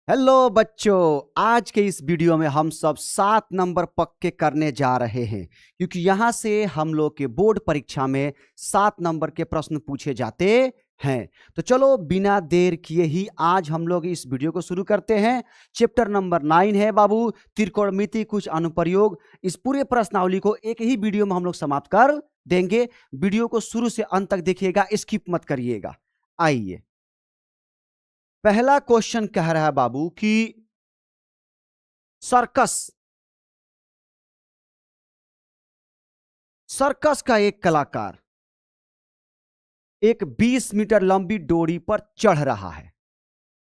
Hello बच्चों, आज के इस वीडियो में हम सब 7 नंबर पक्के करने जा रहे हैं क्योंकि यहां से हम लोग के बोर्ड परीक्षा में 7 नंबर के प्रश्न पूछे जाते हैं। तो चलो बिना देर किए ही आज हम लोग इस वीडियो को शुरू करते हैं। चैप्टर नंबर 9 है बाबू, त्रिकोणमिति कुछ अनुप्रयोग। इस पूरे प्रश्नावली को एक ही वीडियो में हम लोग समाप्त कर देंगे। वीडियो को शुरू से अंत तक देखिएगा, स्किप मत करिएगा। आइए, पहला क्वेश्चन कह रहा है बाबू कि सर्कस का एक कलाकार एक 20 मीटर लंबी डोरी पर चढ़ रहा है।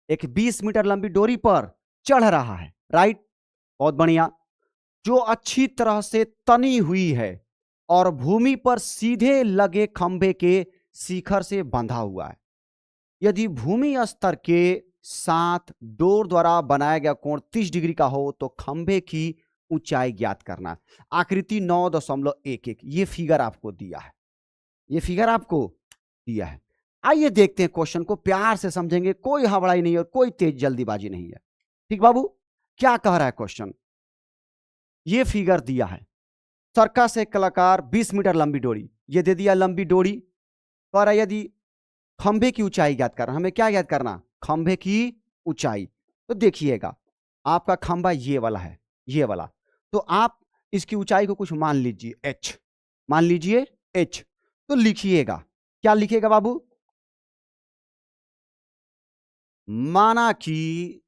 एक 20 मीटर लंबी डोरी पर चढ़ रहा है, राइट? बहुत बढ़िया। जो अच्छी तरह से तनी हुई है और भूमि पर सीधे लगे खंभे के शिखर से बंधा हुआ है। यदि भूमि स्तर के साथ डोर द्वारा बनाया गया कोण 30 डिग्री का हो तो खंभे की ऊंचाई ज्ञात करना। आकृति 9.11 ये फिगर आपको दिया है। ये फिगर आपको दिया है। आइए देखते हैं, क्वेश्चन को प्यार से समझेंगे, कोई हड़बड़ाई नहीं है और कोई तेज जल्दीबाजी नहीं है। ठीक बाबू, क्या कह रहा है क्वेश्चन? ये फिगर दिया है, सर्कस एक कलाकार 20 मीटर लंबी डोरी, ये दे दिया लंबी डोरी। कह रहा है यदि खंभे की ऊंचाई ज्ञात करना। हमें क्या ज्ञात करना? खंभे की ऊंचाई। तो देखिएगा, आपका खंभा ये वाला है, ये वाला। तो आप इसकी ऊंचाई को कुछ मान लीजिए h, मान लीजिए h। तो लिखिएगा, क्या लिखिएगा बाबू? माना कि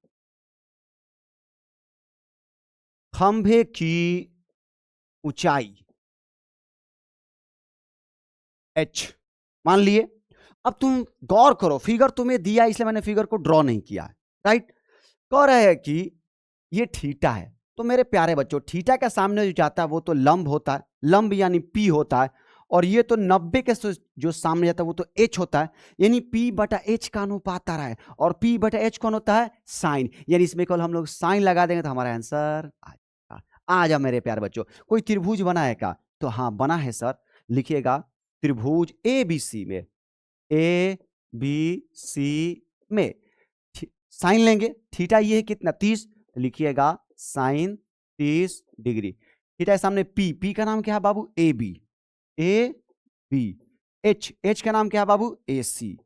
खंभे की ऊंचाई h मान लिए। अब तुम गौर करो, फिगर तुम्हें दिया इसलिए मैंने फिगर को ड्रॉ नहीं किया है, राइट? कह रहे हैं कि ये थीटा है। तो मेरे प्यारे बच्चों, थीटा के सामने जो जाता है वो तो लंब होता है, लंब यानी p होता है। और ये तो 90 के जो सामने जाता है वो तो h होता है, यानी p/h का अनुपात आ रहा है। और p/h कौन होता है? साइन। यानी इसमें केवल हम लोग साइन लगा देंगे तो हमारा आंसर आ जाएगा। आ जा मेरे प्यारे बच्चों, कोई त्रिभुज बना है क्या? तो हाँ बना है सर। लिखिएगा त्रिभुज ABC में, ABC में साइन लेंगे। थीटा ये है कितना? 30। तो लिखिएगा साइन 30 डिग्री। थीटा के सामने p का नाम क्या है बाबू? AB, h का नाम क्या है बाबू? AC।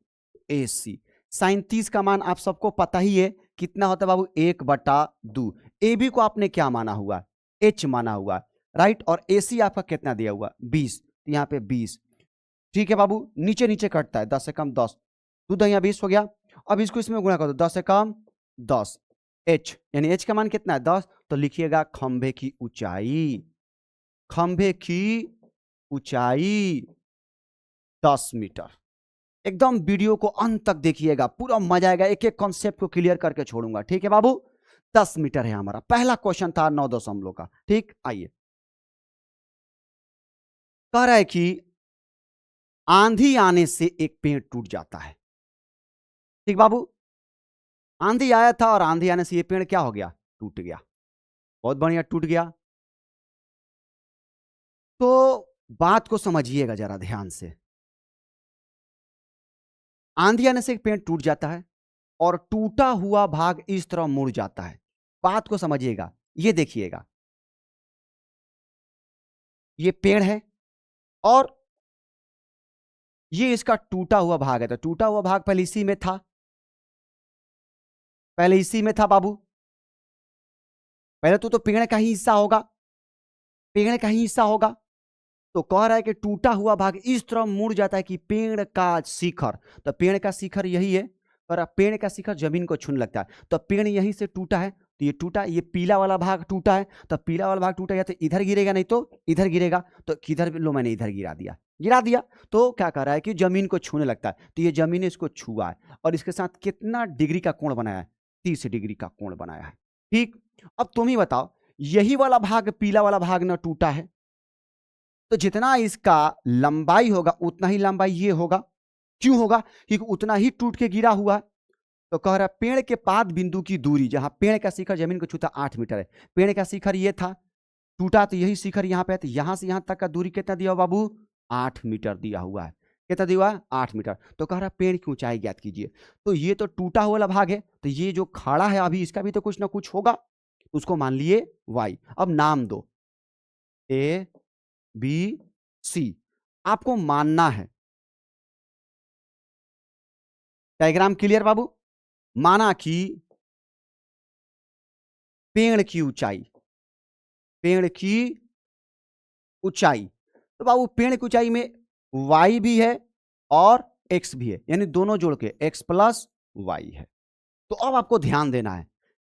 साइन 30 का मान आप सबको पता ही है, कितना होता है बाबू? 1/2। AB को आपने क्या माना हुआ? h माना हुआ, राइट? और AC आपका कितना दिया हुआ? 20। तो यहाँ पे 20। ठीक है बाबू, नीचे नीचे कटता है, 10 से कम 10, 2 10 20 हो गया। अब इसको इसमें गुणा कर दो, 10 से कम 10, h यानी h का मान कितना है? 10। तो लिखिएगा खंभे की ऊंचाई, खंभे की ऊंचाई 10 मीटर। एकदम वीडियो को अंत तक देखिएगा, पूरा मजा आएगा, एक एक कॉन्सेप्ट को क्लियर करके छोड़ूंगा। ठीक है बाबू, 10 मीटर है हमारा पहला क्वेश्चन था 9 दशमलव का। ठीक, आइए, कह रहा है कि आंधी आने से एक पेड़ टूट जाता है। ठीक बाबू, आंधी आया था और आंधी आने से ये पेड़ क्या हो गया? टूट गया। बहुत बढ़िया, टूट गया। तो बात को समझिएगा जरा ध्यान से। आंधी आने से एक पेड़ टूट जाता है और टूटा हुआ भाग इस तरह मुड़ जाता है। बात को समझिएगा, ये देखिएगा, ये पेड़ है और ये इसका टूटा हुआ भाग है। तो टूटा हुआ भाग पहले इसी में था, पहले इसी में था बाबू। पहले तो पेड़ का ही हिस्सा होगा, पेड़ का ही हिस्सा होगा। तो कह रहा है कि टूटा हुआ भाग इस तरह मुड़ जाता है कि पेड़ का शिखर, तो पेड़ का शिखर यही है, और पेड़ का शिखर जमीन को छूने लगता है। तो पेड़ यहीं से टूटा है, तो ये टूटा, ये पीला वाला भाग टूटा है। तो पीला वाला भाग टूटा या तो इधर गिरेगा, नहीं तो इधर गिरेगा। तो किधर लो, मैंने इधर गिरा दिया, गिरा दिया। तो क्या कर रहा है कि जमीन को छूने लगता है। तो ये जमीन इसको छुआ है और इसके साथ कितना डिग्री का कोण बनाया है? 30 डिग्री का कोण बनाया है। ठीक, अब तुम ही बताओ, यही वाला भाग, पीला वाला भाग ना टूटा है, तो जितना इसका लंबाई होगा उतना ही लंबाई ये होगा। क्यों होगा? क्योंकि उतना ही टूट के गिरा हुआ है। तो कह रहा है पेड़ के पाद बिंदु की दूरी, जहां पेड़ का शिखर जमीन को छूता 8 मीटर है। पेड़ का शिखर ये था, टूटा तो यही शिखर यहां पे है, तो यहां से यहां तक का दूरी कितना दिया हुआ बाबू? 8 मीटर दिया हुआ है। कितना दिया हुआ है 8 मीटर। तो कह रहा है पेड़ की ऊंचाई ज्ञात कीजिए। तो ये तो टूटा हुआ भाग है, तो ये जो खड़ा है अभी इसका भी तो कुछ ना कुछ होगा, तो उसको मान लिए y। अब नाम दो ए बी सी, आपको मानना है। डायग्राम क्लियर बाबू? माना कि पेड़ की ऊंचाई, पेड़ की ऊंचाई, तो बाबू पेड़ की ऊंचाई में y भी है और x भी है, यानी दोनों जोड़ के x प्लस y है। तो अब आपको ध्यान देना है,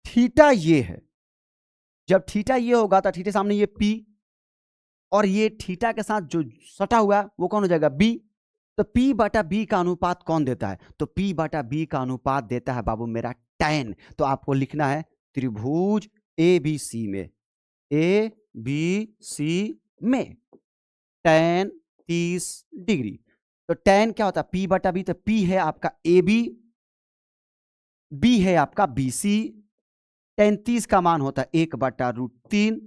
थीटा ये है, जब थीटा ये होगा तो थीटा सामने ये p, और ये थीटा के साथ जो सटा हुआ है वो कौन हो जाएगा b। तो p बटा b का अनुपात कौन देता है? तो p बटा b का अनुपात देता है बाबू मेरा tan। तो आपको लिखना है त्रिभुज ABC में, ABC में tan 30 डिग्री। तो tan क्या होता है? p बटा b। तो p है आपका AB, b है आपका BC। tan 30 का मान होता है 1/√3,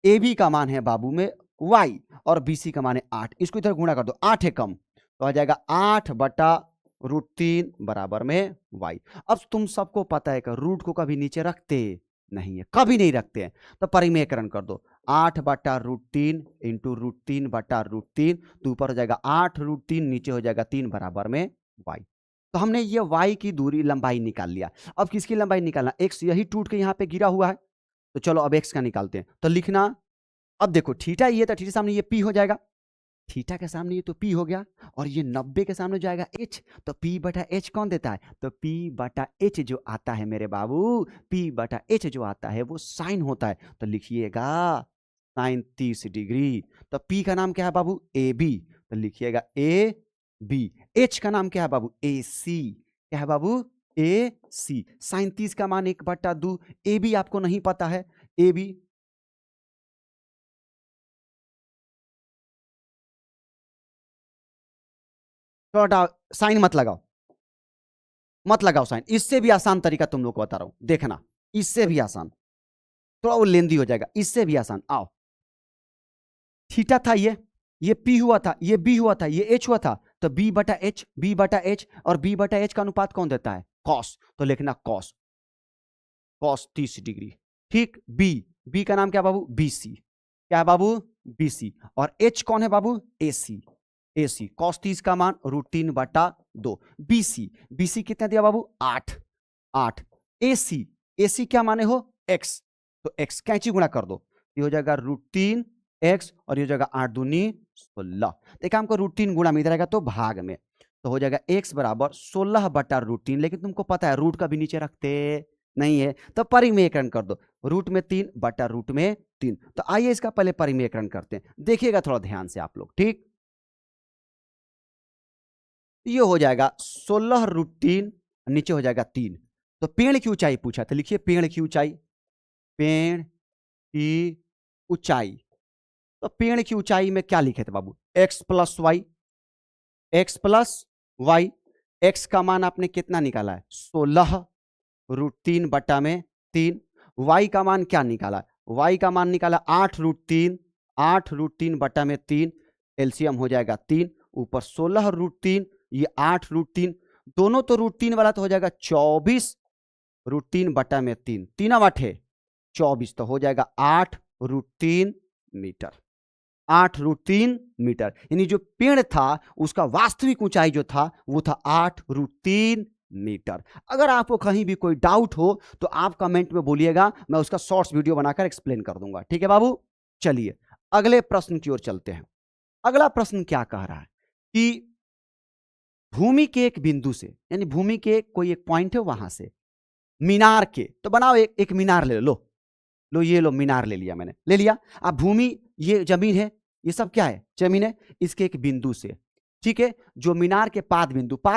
AB का मान है बाबू में y, और BC का मान है 8। इसको इधर गुणा कर दो, 8 है कम, तो आ जाएगा 8/√3 बराबर में y। अब तुम सबको पता है कि रूट को कभी नीचे रखते नहीं है, कभी नहीं रखते हैं, तो परिमेयकरण कर दो, 8/√3 इंटू √3/√3, तो ऊपर हो जाएगा 8√3, नीचे हो जाएगा 3 बराबर में y। तो हमने ये y की दूरी लंबाई निकाल लिया। अब किसकी लंबाई निकालना? x यही टूट के यहाँ पे गिरा हुआ है, तो चलो अब x का निकालते हैं। तो लिखना, अब देखो थीटा ये, तो थीटा सामने ये p हो जाएगा, थीटा के सामने ये तो p हो गया, और ये 90 के सामने जाएगा h, तो p बटा h कौन देता है? तो p बटा h जो आता है मेरे बाबू, p बटा h जो आता है वो साइन होता है, तो लिखिएगा साइन 30 डिग्री। तो p का नाम क्या है बाबू? AB, तो लिखिएगा AB। h का नाम क्या है बाबू? AC। क्या है बाबू? AC। साइन 30 का मान 1/2, AB आपको नहीं पता है, AB थोड़ा साइन मत लगाओ, मत लगाओ साइन, इससे भी आसान तरीका तुम लोग को बता रहा हूं, देखना, इससे भी आसान, थोड़ा वो लेंदी हो जाएगा, इससे भी आसान। आओ, थीटा था ये p हुआ था, ये b हुआ था, ये h हुआ था, तो b बटा h, और b बटा h का अनुपात कौन देता है? cos। तो लिखना cos 30 डिग्री। ठीक, b का नाम क्या बाबू? BC। क्या है बाबू? BC। और h कौन है बाबू? AC। cos 30 का मान √3/2। BC कितना दिया बाबू? 8। AC क्या माने हो? x, तो x कैंची गुणा कर दो, ये हो जाएगा √3x, और ये हो जाएगा 8 दूनी 16। देखा, हमको √3 गुणा में इधर आएगा तो भाग में, तो हो जाएगा x बराबर 16/√3। लेकिन तुमको पता है रूट कभी नीचे रखते नहीं है, तो परिमेयकरण कर दो, रूट में 3 बटा रूट में 3। तो आइए इसका पहले परिमेयकरण करते हैं, देखिएगा थोड़ा ध्यान से आप लोग। ठीक, ये हो जाएगा 16√3, नीचे हो जाएगा 3। तो पेड़ की ऊंचाई पूछा, तो लिखिए पेड़ की ऊंचाई, पेड़ की ऊंचाई। तो पेड़ की ऊंचाई में क्या लिखे थे बाबू? x plus y, x plus y. X का मान आपने कितना निकाला है? 16√3/3। वाई का मान क्या निकाला? वाई का मान निकाला 8√3, 8√3/3। एलसीएम हो जाएगा 3, ऊपर 16√3, ये 8√3, दोनों तो √3 वाला तो हो जाएगा 24√3/3, 3 24, तो हो जाएगा 8√3 मीटर। 8√3 मीटर, यानी जो पेड़ था उसका वास्तविक ऊंचाई जो था वो था 8√3 मीटर। अगर आपको कहीं भी कोई डाउट हो तो आप कमेंट में बोलिएगा, मैं उसका शॉर्ट्स वीडियो बनाकर एक्सप्लेन कर दूंगा। ठीक है बाबू, चलिए अगले प्रश्न की ओर चलते हैं। अगला प्रश्न क्या कह रहा है कि भूमि के एक बिंदु से, यानी भूमि के कोई एक पॉइंट है वहां से, मीनार के, तो बनाओ एक मीनार ले लो, ये लो मीनार ले लिया मैंने, ले लिया। अब भूमि ये जमीन है, ये सब क्या है? जमीन है। इसके एक बिंदु से, ठीक है, जो मीनार के पाद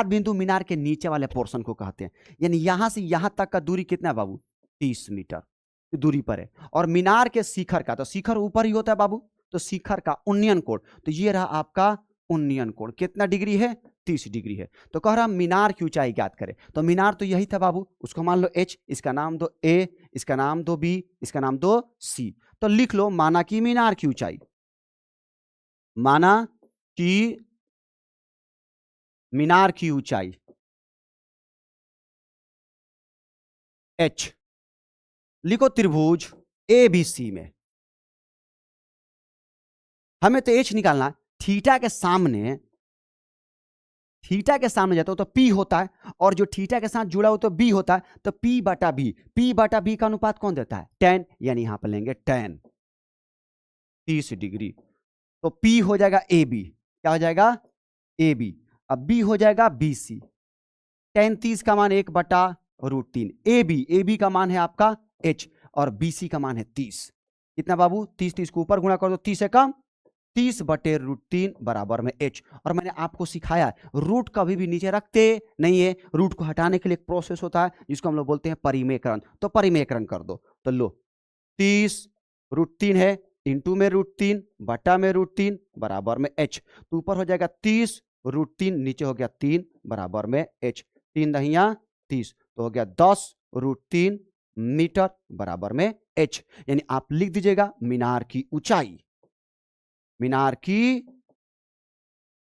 बिंदु मीनार के नीचे वाले पोर्शन को कहते हैं, यानी यहां से यहां तक का दूरी कितना है बाबू? 30 मीटर दूरी पर है। और मीनार के शिखर का, तो शिखर ऊपर ही होता है बाबू, तो शिखर का उन्नयन कोण, तो ये रहा आपका उन्नयन कोण, कितना डिग्री है? 30 डिग्री है। तो कह रहा मीनार की ऊंचाई ज्ञात करें, तो मीनार तो यही था बाबू, उसको मान लो h, इसका नाम दो a, इसका नाम दो b, इसका नाम दो c। तो लिख लो, माना कि मीनार की ऊंचाई, माना कि मीनार की ऊंचाई h, लिखो त्रिभुज ABC में, हमें तो h निकालना है। थीटा के सामने, थीटा के सामने जाता हो तो P होता है, और जो थीटा के साथ जुड़ा हो तो B होता है, तो P बटा B, P बटा B का अनुपात कौन देता है? tan, यानी यहां पर लेंगे tan 30 डिग्री, तो P हो जाएगा AB, क्या हो जाएगा? AB। अब B हो जाएगा BC, tan 30 का मान 1/√3, AB का मान है आपका h, और BC का मान है 30। कितना बाबू? 30 को ऊपर गुणा कर दो, 30 से कम, 30/√3 बराबर में h। और मैंने आपको सिखाया है रूट कभी भी नीचे रखते नहीं है, रूट को हटाने के लिए एक प्रोसेस होता है जिसको हम लोग बोलते हैं परिमेयकरण। तो परिमेयकरण कर दो, तो लो 30√3 है, इंटू में √3 बटा में √3 बराबर में h, तो ऊपर हो जाएगा 30√3, नीचे हो गया 3 बराबर में h, 3 दहिया 30, तो हो गया 10√3 मीटर बराबर में h। यानी आप लिख दीजिएगा मीनार की ऊंचाई, मीनार की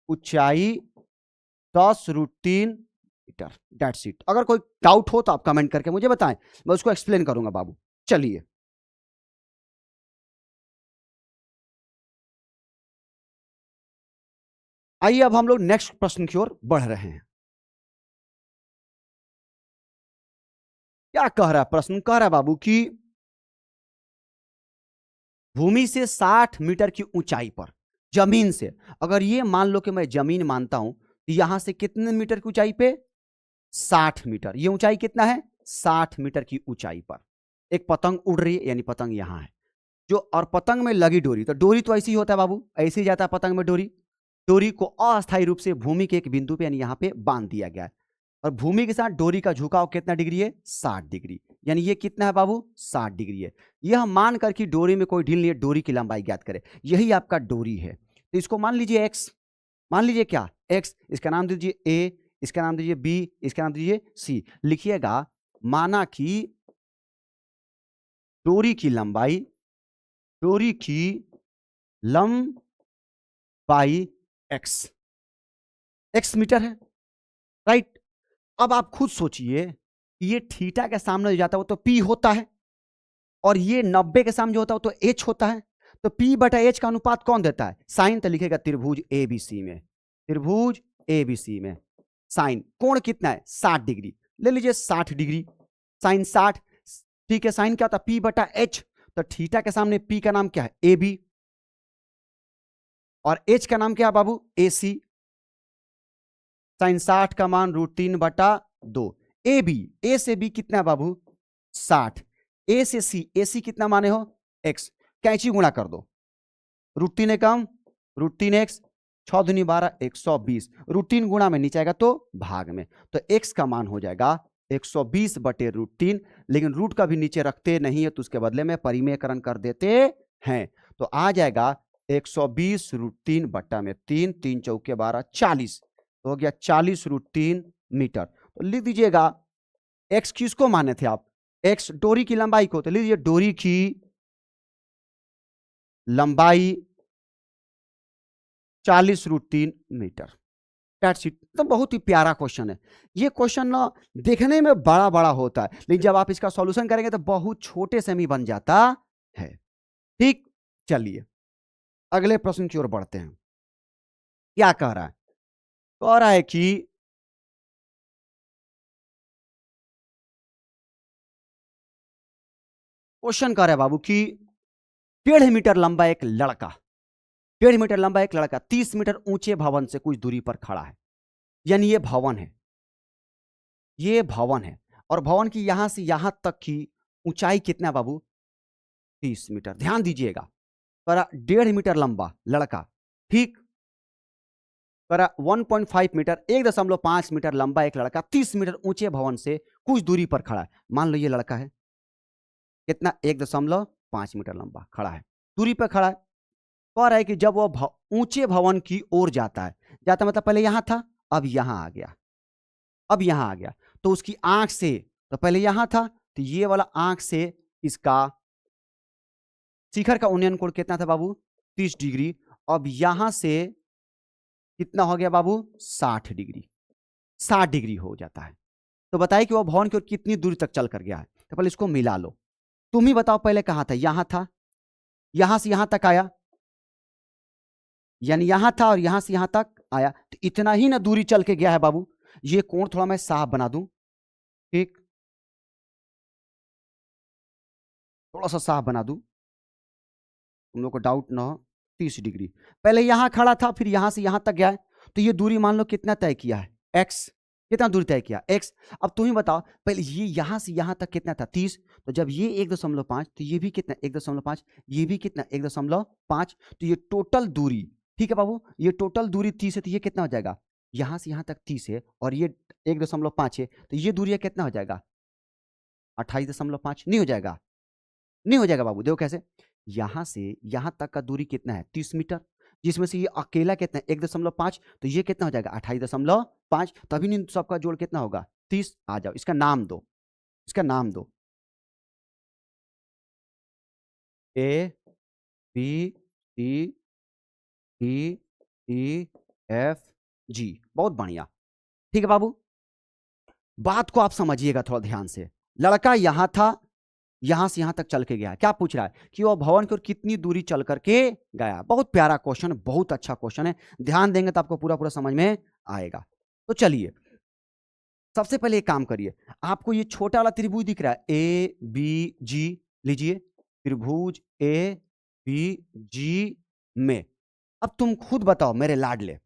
ऊंचाई 10√3 मीटर। That's it. अगर कोई डाउट हो तो आप कमेंट करके मुझे बताएं, मैं उसको एक्सप्लेन करूंगा बाबू। चलिए आइए अब हम लोग नेक्स्ट प्रश्न की ओर बढ़ रहे हैं। क्या कह रहा है प्रश्न? कह रहा है बाबू कि भूमि से 60 मीटर की ऊंचाई पर, जमीन से, अगर ये मान लो कि मैं जमीन मानता हूं, तो यहां से कितने मीटर की ऊंचाई पे? 60 मीटर। ये ऊंचाई कितना है? 60 मीटर की ऊंचाई पर एक पतंग उड़ रही है, यानी पतंग यहां है जो, और पतंग में लगी डोरी, तो डोरी तो ऐसी ही होता है बाबू, ऐसे ही जाता है पतंग में डोरी। डोरी को अस्थायी रूप से भूमि के एक बिंदु पे यानी यहां पे बांध दिया गया है, और भूमि के साथ डोरी का झुकाव कितना डिग्री है? 60 डिग्री। यानी ये कितना है बाबू? 60 डिग्री है। यह मान कर कि डोरी में कोई ढील नहीं है, डोरी की लंबाई ज्ञात करे, यही आपका डोरी है। तो इसको मान लीजिए x, मान लीजिए क्या? x, इसका नाम दीजिए a, इसका नाम दीजिए b, इसका नाम दीजिए c। लिखिएगा माना कि डोरी की लंबाई, डोरी की लंबाई x, x मीटर है, राइट। अब आप खुद सोचिए, ये थीटा के सामने जो जाता है वो तो p होता है, और ये 90 के सामने जो होता है वो तो h होता है, तो p बटा h का अनुपात कौन देता है? साइन। तो लिखेगा त्रिभुज ABC में, त्रिभुज ABC में साइन कोण कितना है? 60 डिग्री। ले लीजिए 60 डिग्री, साइन 60। ठीक है, साइन क्या होता है? p बटा h, तो थीटा के सामने p का नाम क्या है? AB, और h का नाम क्या है बाबू? AC। साइन 60 का मान √3/2। ए बी, ए से बी कितना है बाबू? 60। ए से सी, ए सी कितना माने हो? x। कैंची गुणा कर दो, √3 कम √3x, 6 दूनी 12, 120। √3 गुणा में नीचे आएगा तो भाग में, तो x का मान हो जाएगा 120/√3। लेकिन रूट का भी नीचे रखते नहीं है, तो उसके बदले में परिमेयकरण कर देते हैं, तो आ जाएगा 120√3 बटा में 3, 3 चौके 12, 40, तो हो गया 40√3 मीटर। तो लिख दीजिएगा x किसको माने थे आप? x डोरी की लंबाई को, तो लीजिए डोरी की लंबाई 40√3 मीटर। That's it. तो बहुत ही प्यारा क्वेश्चन है। ये क्वेश्चन ना देखने में बड़ा बड़ा होता है, लेकिन जब आप इसका सॉल्यूशन करेंगे तो बहुत छोटे से में बन जाता है। ठीक, चलिए अगले प्रश्न की ओर बढ़ते हैं। क्या कह रहा है? कह रहा है कि क्वेश्चन कह रहा है बाबू कि 1.5 मीटर लंबा एक लड़का, 1.5 मीटर लंबा एक लड़का 30 मीटर ऊंचे भवन से कुछ दूरी पर खड़ा है। यानी ये भवन है, ये भवन है, और भवन की यहां से यहां तक की ऊंचाई कितना है बाबू? 30 मीटर। ध्यान दीजिएगा, करा 1.5 मीटर लंबा लड़का, ठीक, करा 1.5 मीटर, 1.5 मीटर लंबा एक लड़का 30 मीटर ऊंचे भवन से कुछ दूरी पर खड़ा है। मान लो ये लड़का है कितना? 1.5 मीटर लंबा खड़ा है, दूरी पर खड़ा है। कह रहा है कि जब वो ऊंचे भवन की ओर जाता है, जाता मतलब पहले यहां था, अब यहां आ गया, अब यहां आ गया, तो उसकी आंख से, तो पहले यहां था, तो ये वाला आंख से इसका शिखर का उन्नयन कोण कितना था बाबू? 30 डिग्री। अब यहां से कितना हो गया बाबू? 60 डिग्री। 60 डिग्री हो जाता है। तो बताइए कि वह भवन की ओर कितनी दूरी तक चल कर गया है। तो पहले इसको मिला लो, तुम ही बताओ पहले कहां था, यहां था, यहां से यहां तक आया, यानी यहां था और यहां से यहां तक आया, तो इतना ही ना दूरी चल के गया है बाबू। ये कोण थोड़ा मैं साफ बना दूं, ठीक, थोड़ा सा साफ बना दूं, तुम लोग को डाउट ना हो। 30 डिग्री पहले यहां खड़ा था, फिर यहां से यहां तक गया है, तो ये दूरी मान लो कितना तय किया है, x, कितना दूरी तय किया x। अब तुम ही बताओ पहले ये यहां से यहां तक कितना था 30, तो जब ये 1.5 तो ये भी कितना 1.5, ये भी कितना 1.5, तो ये टोटल दूरी, ठीक है बाबू, ये टोटल दूरी 30 है, तो ये कितना हो जाएगा, यहां से यहां तक 30 है और ये 1.5 है, तो ये दूरी कितना हो जाएगा 28.5, नहीं हो जाएगा, नहीं हो जाएगा बाबू। देखो कैसे, यहां से यहां तक का दूरी कितना है 30 मीटर, जिसमें से ये अकेला कितना है 1.5, तो ये कितना हो जाएगा 28.5, तभी नहीं सबका जोड़ कितना होगा 30। आ जाओ, इसका नाम दो, इसका नाम दो, A B C D E F G, बहुत बढ़िया, ठीक है बाबू। बात को आप समझिएगा थोड़ा ध्यान से, लड़का यहां था, यहां से यहां तक चल के गया, क्या पूछ रहा है कि वह भवन की ओर कितनी दूरी चल करके गया। बहुत प्यारा क्वेश्चन, बहुत अच्छा क्वेश्चन है, ध्यान देंगे तो आपको पूरा पूरा समझ में आएगा। तो चलिए सबसे पहले एक काम करिए, आपको ये छोटा वाला त्रिभुज दिख रहा है ए बी जी, लीजिए त्रिभुज ए बी जी में, अब तुम खुद बताओ मेरे लाडले,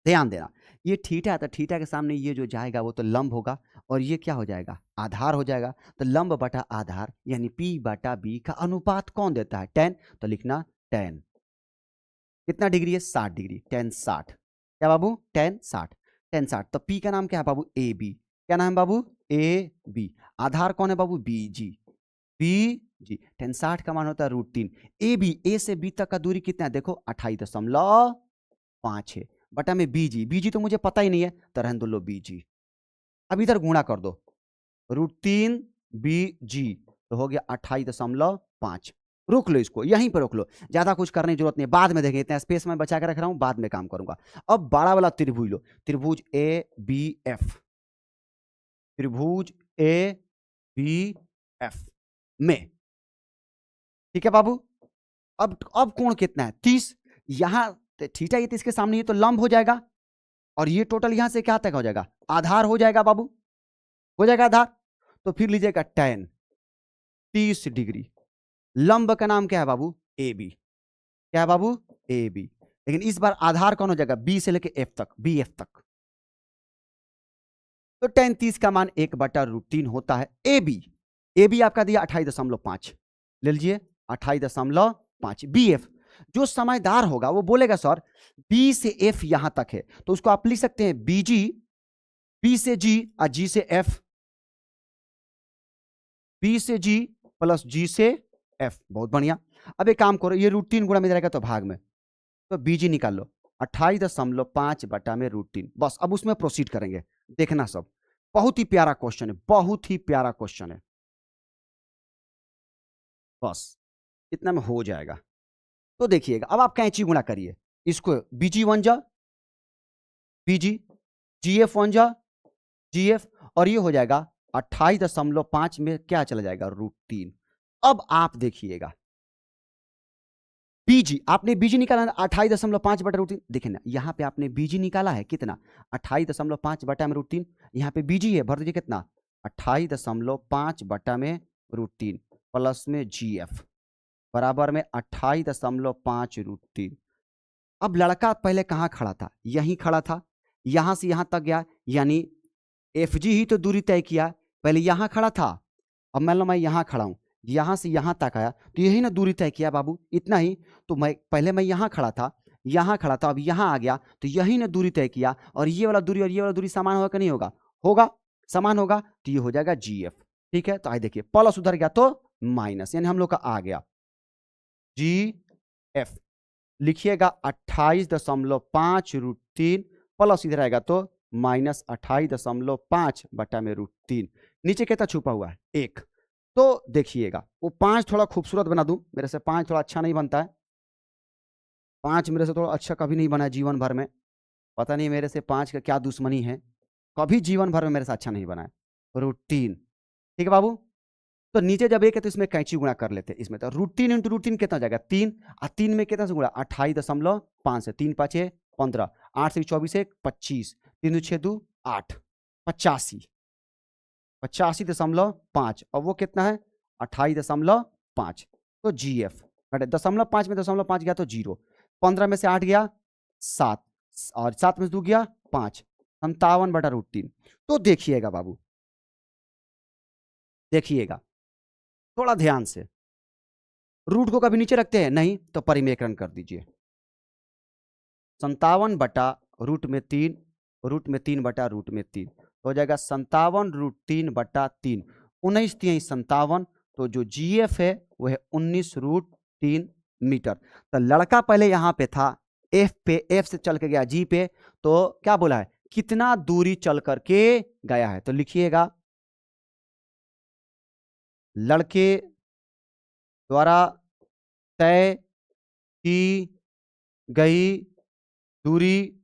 ध्यान देना, ये थीटा है तो थीटा के सामने ये जो जाएगा वो तो लंब होगा, और ये क्या हो जाएगा आधार हो जाएगा, तो लंब बटा आधार यानी P बटा B का अनुपात कौन देता है 10, तो लिखना 10, कितना डिग्री है 60 डिग्री, 10 60, क्या बाबू 10 60, 10 60, तो P का नाम क्या है बाबू ए बी, क्या नाम है बाबू ए बी, आधार कौन है बाबू बी जी, 10 60 का मान होता है √3, ए बी, ए से बी तक का दूरी कितना है देखो 28.5 है, बटा में बीजी तो मुझे पता ही नहीं है, तो रहने दो लो बीजी, अब इधर गुणा कर दो √3 BG, तो हो गया 28.5, रोक लो इसको, यहीं पर रोक लो, ज्यादा कुछ करने की जरूरत नहीं, बाद में देखेंगे, इतना स्पेस में बचा के रख रहा हूं, बाद में काम करूंगा। अब बड़ा वाला त्रिभुज लो, त्रिभुज ए बी एफ, त्रिभुज ए बी एफ में, ठीक है बाबू। अब कोण कितना है 30, यहां थीटा ये 30 के सामने, ये तो लंब हो जाएगा, और ये टोटल यहां से क्या तक हो जाएगा आधार हो जाएगा बाबू, हो जाएगा आधार, तो फिर लीजिएगा 10 30 डिग्री, लंब का नाम क्या है बाबू ए बी, क्या है बाबू ए बी, लेकिन इस बार आधार कौन हो जाएगा बी से लेके एफ तक, बी एफ तक, तो 10 30 का मान 1/√3 होता है ए बी आपका दिया 28.5, ले लीजिए 28.5, बी एफ जो समझदार होगा वो बोलेगा सर बी से एफ यहां तक है, तो उसको आप लिख सकते हैं बीजी, बी से जी और जी से एफ, बी से जी प्लस जी से एफ, बहुत बढ़िया। अब एक काम करो, ये √3 गुणा में रहेगा तो भाग में, तो बीजी निकाल लो 28.5 बटा में √3, बस अब उसमें प्रोसीड करेंगे, देखना सब, बहुत ही प्यारा क्वेश्चन है, बहुत ही प्यारा क्वेश्चन है, बस इतना में हो जाएगा। तो देखिएगा अब आप कैंची गुणा करिए, इसको बीजी 1 जा बीजी, जीएफ 1 जा जीएफ, और ये हो जाएगा 28.5 में क्या चला जाएगा √3। अब आप देखिएगा बीजी, आपने बीजी निकाला 28.5 बटा √3, देखिए ना यहां पे आपने बीजी निकाला है कितना 28.5 बटा में √3, यहां पे बीजी है भर दीजिए कितना 28.5 बटा में √3 प्लस में जीएफ बराबर में 28.5 √3। अब लड़का पहले कहां खड़ा था, यहीं खड़ा था, यहां से यहां तक गया, यानी एफ जी ही तो दूरी तय किया, पहले यहां खड़ा था, अब मान लो मैं यहां खड़ा हूं, यहां से यहां तक आया, तो यही ना दूरी तय किया बाबू, इतना ही, तो मैं यहां खड़ा था, यहां खड़ा था, अब यहां आ गया, तो यही ना दूरी तय किया, और ये वाला दूरी और ये वाला दूरी समान होगा कि नहीं होगा, होगा, समान होगा, तो ये हो जाएगा जीएफ, ठीक है। तो आइए देखिए प्लस उधर गया तो माइनस, यानी हम लोग का आ गया जी एफ, लिखिएगा 28.5 √3 प्लस इधर आएगा तो माइनस 28.5 बटा में √3, नीचे कितना छुपा हुआ है 1, तो देखिएगा वो 5 थोड़ा खूबसूरत बना दूं, मेरे से 5 थोड़ा अच्छा नहीं बनता है, 5 मेरे से थोड़ा अच्छा कभी नहीं बना है जीवन भर में, पता नहीं मेरे से 5 का क्या दुश्मनी है, कभी जीवन भर में मेरे से अच्छा नहीं बना है। रूटीन, ठीक है बाबू। तो नीचे जब 1 है तो इसमें कैंची गुणा कर लेते हैं इसमें, तो रूटीन इंटू रूटीन कितना हो जाएगा 3, और 3 में कितना से गुणा 28.5 से 3 5 15, 8 से 24 1 25, 3 6 2 8, 85.5, और वो कितना है 28.5। तो GF घटे 0.5 में 0.5 गया तो 0, 15 में से 8 गया 7, और 7 में से 2 गया 5, 57/√3। तो देखिएगा बाबू, देखिएगा थोड़ा ध्यान से, रूट को कभी नीचे रखते हैं नहीं, तो परिमेकरण कर दीजिए। 57/√3, रूट में 3/√3 हो जाएगा 57√3/3, 19 3 57। तो जो GF है वो है 19√3 मीटर। तो लड़का पहले यहां पे था F पे, F से चल के गया G पे, तो क्या बोला है कितना दूरी चल करके गया है। तो लिखिएगा लड़के द्वारा तय की गई दूरी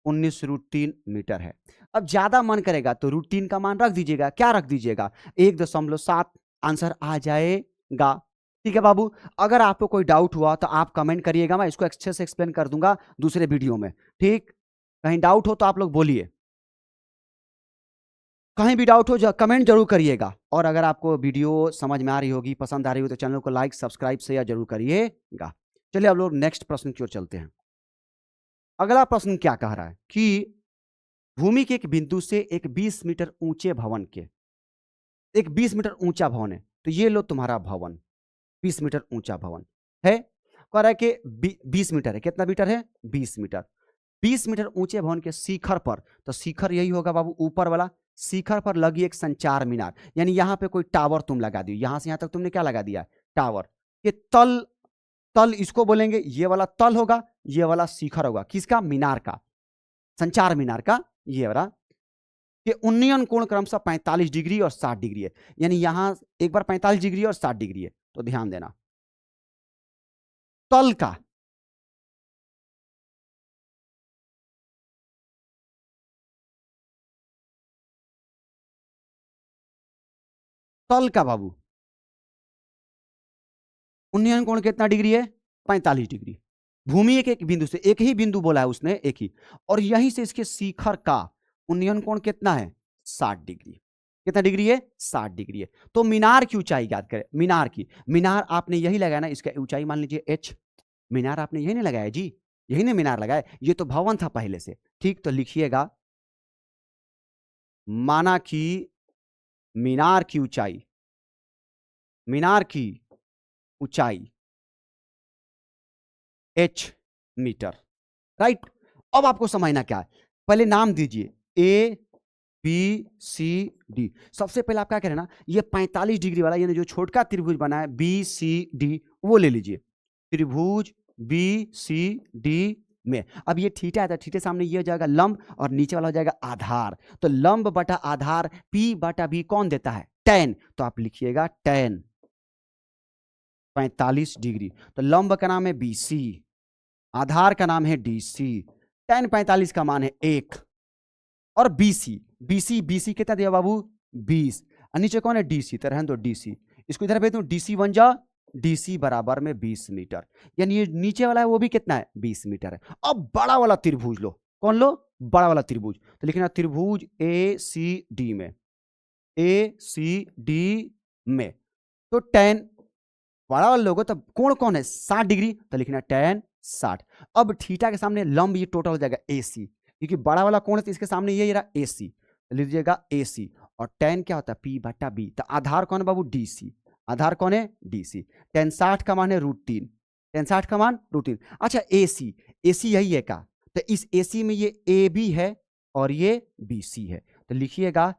19√3 मीटर है। अब ज्यादा मन करेगा तो √3 का मान रख दीजिएगा, क्या रख दीजिएगा 1.7, आंसर आ जाएगा। ठीक है बाबू, अगर आपको कोई डाउट हुआ तो आप कमेंट करिएगा, मैं इसको अच्छे से एक्सप्लेन कर दूंगा दूसरे वीडियो में। ठीक, कहीं डाउट हो तो आप लोग बोलिए, कहीं भी डाउट हो कमेंट जरूर करिएगा। और अगर आपको वीडियो समझ में आ रही होगी, पसंद आ रही हो, तो चैनल को लाइक सब्सक्राइब शेयर जरूर करिएगा। चलिए अब लोग नेक्स्ट प्रश्न की ओर चलते हैं। अगला प्रश्न क्या कह रहा है कि भूमि के एक बिंदु से एक 20 मीटर ऊंचे भवन के, एक 20 मीटर ऊंचा भवन है, तो ये लो तुम्हारा भवन 20 मीटर ऊंचा भवन है। कह रहा है कि 20 मीटर है, कितना मीटर है 20 मीटर। 20 मीटर ऊंचे भवन के शिखर पर, तो शिखर यही होगा बाबू ऊपर वाला, शिखर पर लगी एक संचार मीनार, यानी यहां पे कोई टावर तुम लगा दियो, यहां से यहां तक तुमने क्या लगा दिया टावर। ये तल, तल इसको बोलेंगे, ये वाला तल होगा, ये वाला शिखर होगा, किसका मीनार का, संचार मीनार का। ये वाला कि उन्नयन कोण क्रमशः 45 डिग्री और 60 डिग्री है, यानी यहां एक बार 45 डिग्री और 60 डिग्री है। तो ध्यान देना तल का, तल का बाबू उन्नयन कोण कितना डिग्री है 45 डिग्री। भूमि एक एक बिंदु से, एक ही बिंदु बोला है उसने, एक ही, और यहीं से इसके शिखर का उन्नयन कोण कितना है 60 डिग्री। कितना डिग्री है 60 डिग्री है। तो मीनार की ऊंचाई याद करें, मीनार की, मीनार आपने यही लगाया ना, इसका ऊंचाई मान लीजिए h, मीनार आपने यही नहीं लगाया जी, यही नहीं मीनार लगाया, ये तो भवन था पहले से। ठीक, तो लिखिएगा माना कि मीनार की ऊंचाई, मीनार की ऊंचाई h मीटर, राइट। अब आपको समझना क्या है, पहले नाम दीजिए A B C D। सबसे पहले आप क्या करें ना, ये 45 डिग्री वाला यानी जो छोटका त्रिभुज बना है BCD, वो ले लीजिए, त्रिभुज BCD में। अब ये थीटा है, तो थीटे सामने ये हो जाएगा लंब, और नीचे वाला हो जाएगा आधार। तो लंब बटा आधार P/B कौन देता है tan, तो आप लिखिएगा tan 45 डिग्री। तो लंब का नाम है BC, आधार का नाम है DC, tan 45 का मान है 1, और BC कितना दिया बाबू 20, और नीचे कौन है DC, तो रहने दो DC, इसको इधर भेज दूं DC बन जा, DC बराबर में 20 मीटर, यानी ये नीचे वाला है वो भी कितना है 20 मीटर है। अब बड़ा वाला त्रिभुज लो, कौन लो बड़ा वाला त्रिभुज, तो लिखना त्रिभुज ACD में, ACD में, तो tan बड़ा वाला लोगो, तो कोण कौन है 60 डिग्री, तो लिखना tan 60। अब थीटा के सामने लंब ये टोटल हो जाएगा AC, क्योंकि बड़ा वाला कोण है तो इसके सामने ये रहा AC, तो लिख दीजिएगा AC, और tan क्या होता है P/B, तो आधार कौन है बाबू DC, आधार कौन है DC, tan 60 का मान है √3, tan 60 का मान √3। अच्छा AC यही है का, तो इस AC में ये AB है और ये BC है, तो लिखिएगा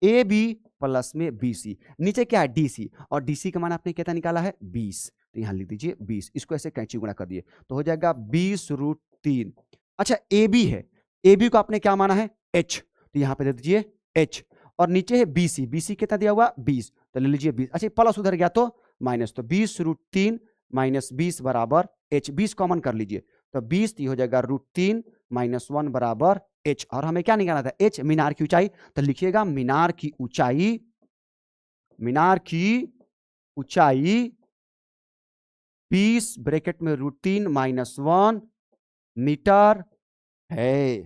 AB प्लस में BC, नीचे क्या है DC, और DC का मान आपने कितना निकाला है 20, तो यहां लिख दीजिए 20, इसको ऐसे कैंची गुणा कर दिए तो हो जाएगा 20√3। अच्छा AB है, AB को आपने क्या माना है H, तो यहां पे दे दीजिए H, और नीचे है BC कितना दिया हुआ 20, तो ले लीजिए 20। अच्छा प्लस उधर गया तो माइनस, तो 20√3 - 20 बराबर H, 20 कॉमन कर लीजिए, तो 20 हो जाएगा √3 -1 बराबर h। और हमें क्या निकालना था? h, मीनार की ऊंचाई। तो लिखिएगा मीनार की ऊंचाई 20 ब्रैकेट में √3 -1 मीटर है।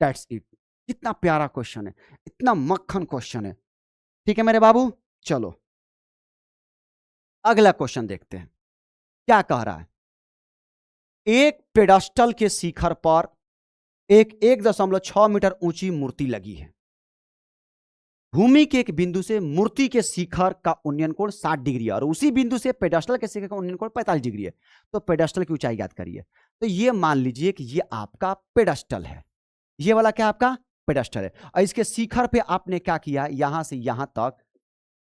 That's it. कितना प्यारा क्वेश्चन है, इतना मक्खन क्वेश्चन है। ठीक है मेरे बाबू, चलो अगला क्वेश्चन देखते हैं क्या कह रहा है। एक पेडस्टल के शिखर पर एक 1.6 मीटर ऊंची मूर्ति लगी है। भूमि के एक बिंदु से मूर्ति के शिखर का उन्नयन कोण 60 डिग्री है और उसी बिंदु से पेडस्टल के शिखर का उन्नयन कोण 45 डिग्री है। तो पेडस्टल की ऊंचाई ज्ञात करिए। तो ये मान लीजिए कि ये आपका पेडस्टल है, ये वाला क्या आपका पेडस्टल है, और इसके शिखर पे आपने क्या किया, यहां से यहां तक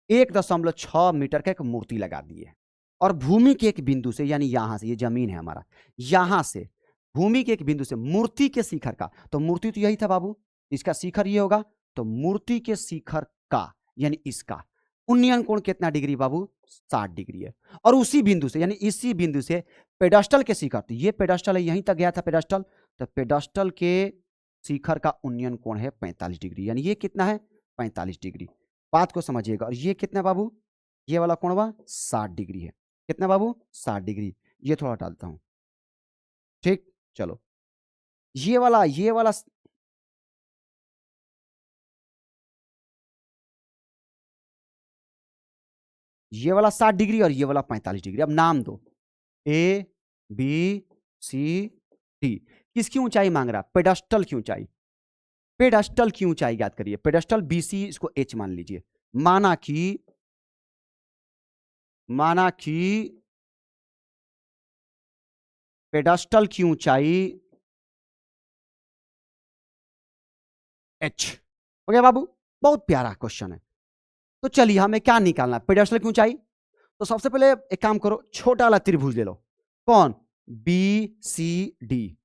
1.6 मीटर का एक मूर्ति लगा दी है। और भूमि के एक बिंदु से, यानी यहां से, ये जमीन है हमारा, यहां से भूमि के एक बिंदु से मूर्ति के शिखर का, तो मूर्ति तो यही था बाबू, इसका शिखर ये होगा, तो मूर्ति के शिखर का यानी इसका उन्नयन कोण कितना डिग्री बाबू? 60 डिग्री है। और उसी बिंदु से, यानी इसी बिंदु से पेडस्टल के शिखर, तो ये पेडस्टल है, यहीं तक गया था पेडस्टल, तो पेडस्टल के शिखर का उन्नयन कोण है 45 डिग्री, यानी ये कितना है? 45 डिग्री। बात को समझिएगा। और ये कितना बाबू? ये वाला कोण बा 60 डिग्री है। कितना बाबू? 60 डिग्री। ये थोड़ा डालता हूं, ठीक, चलो ये वाला ये वाला 60 डिग्री और ये वाला 45 डिग्री। अब नाम दो, ए बी सी डी। किसकी ऊंचाई मांग रहा? पेडस्टल की ऊंचाई। पेडस्टल की ऊंचाई याद करिए, पेडस्टल बीसी, इसको एच मान लीजिए। माना कि पेडस्टल की ऊंचाई एच। हो गया बाबू? बहुत प्यारा क्वेश्चन है। तो चलिए हमें क्या निकालना है? पेडस्टल की ऊंचाई। तो सबसे पहले एक काम करो, छोटा वाला त्रिभुज ले लो। कौन? B C D.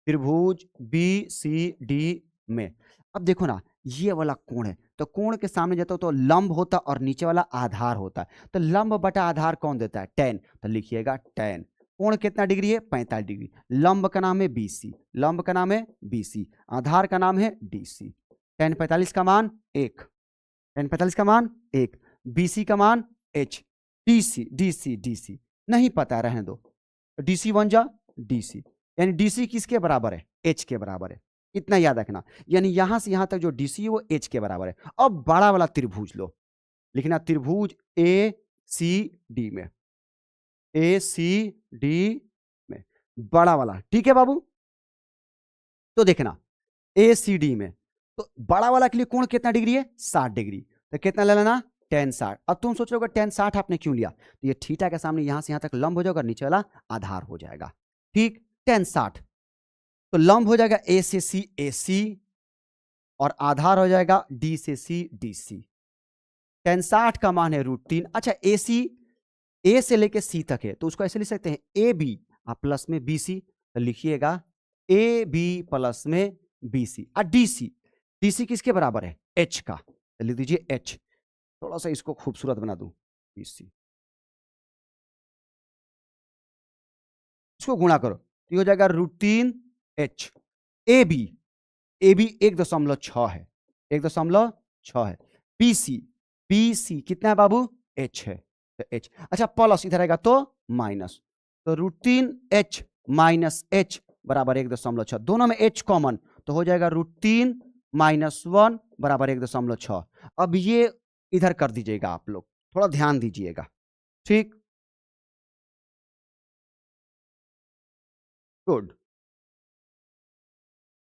त्रिभुज बी सी डी में अब देखो ना, ये वाला कोण है, तो कोण के सामने जाता हो तो लंब होता और नीचे वाला आधार होता है। तो लंब बटा आधार कौन देता है? tan। तो लिखिएगा tan। कोण कितना डिग्री है? 45 डिग्री। लंब का नाम है BC, लंब का नाम है BC, आधार का नाम है DC। tan 45 का मान 1, tan 45 का मान 1, BC का मान H, DC नहीं पता, रहने दो। DC बन जा DC, यानी DC किसके बराबर है? H के बराबर है। इतना याद रखना, यानी यहां से यहां तक जो DC है वो H के बराबर है। अब बड़ा वाला त्रिभुज लो, लिखना त्रिभुज ACD में, ACD में बड़ा वाला, ठीक है बाबू? तो देखना ACD में, तो बड़ा वाला के लिए कोण कितना डिग्री है? 60 डिग्री। तो कितना ले लेना? tan 60। अब तुम सोच रहे हो tan 60 आपने क्यों लिया? तो ये थीटा के सामने यहां से यहां तक लंब हो जाएगा, नीचे वाला आधार हो जाएगा। ठीक, tan 60 तो लंब हो जाएगा A से C AC और आधार हो जाएगा D से C DC। tan 60 का मान है √3। अच्छा AC A से लेके C तक है, तो उसको ऐसे लिख सकते हैं AB प्लस में BC। तो लिखिएगा AB प्लस में BC और DC किसके बराबर है? H का। तो लिख दीजिए H। थोड़ा सा इसको खूबसूरत बना दूं, BC, इसको गुणा करो तो हो जाएगा √3H। AB 1.6 है, 1.6 है। BC कितना है बाबू? H है, तो H। अच्छा प्लस इधर आएगा तो माइनस, तो √3H माइनस H बराबर 1.6। दोनों में H कॉमन, तो हो जाएगा √3 - 1 बराबर 1.6। अब ये इधर कर दीजिएगा, आप लोग थोड़ा ध्यान दीजिएगा, ठीक, गुड।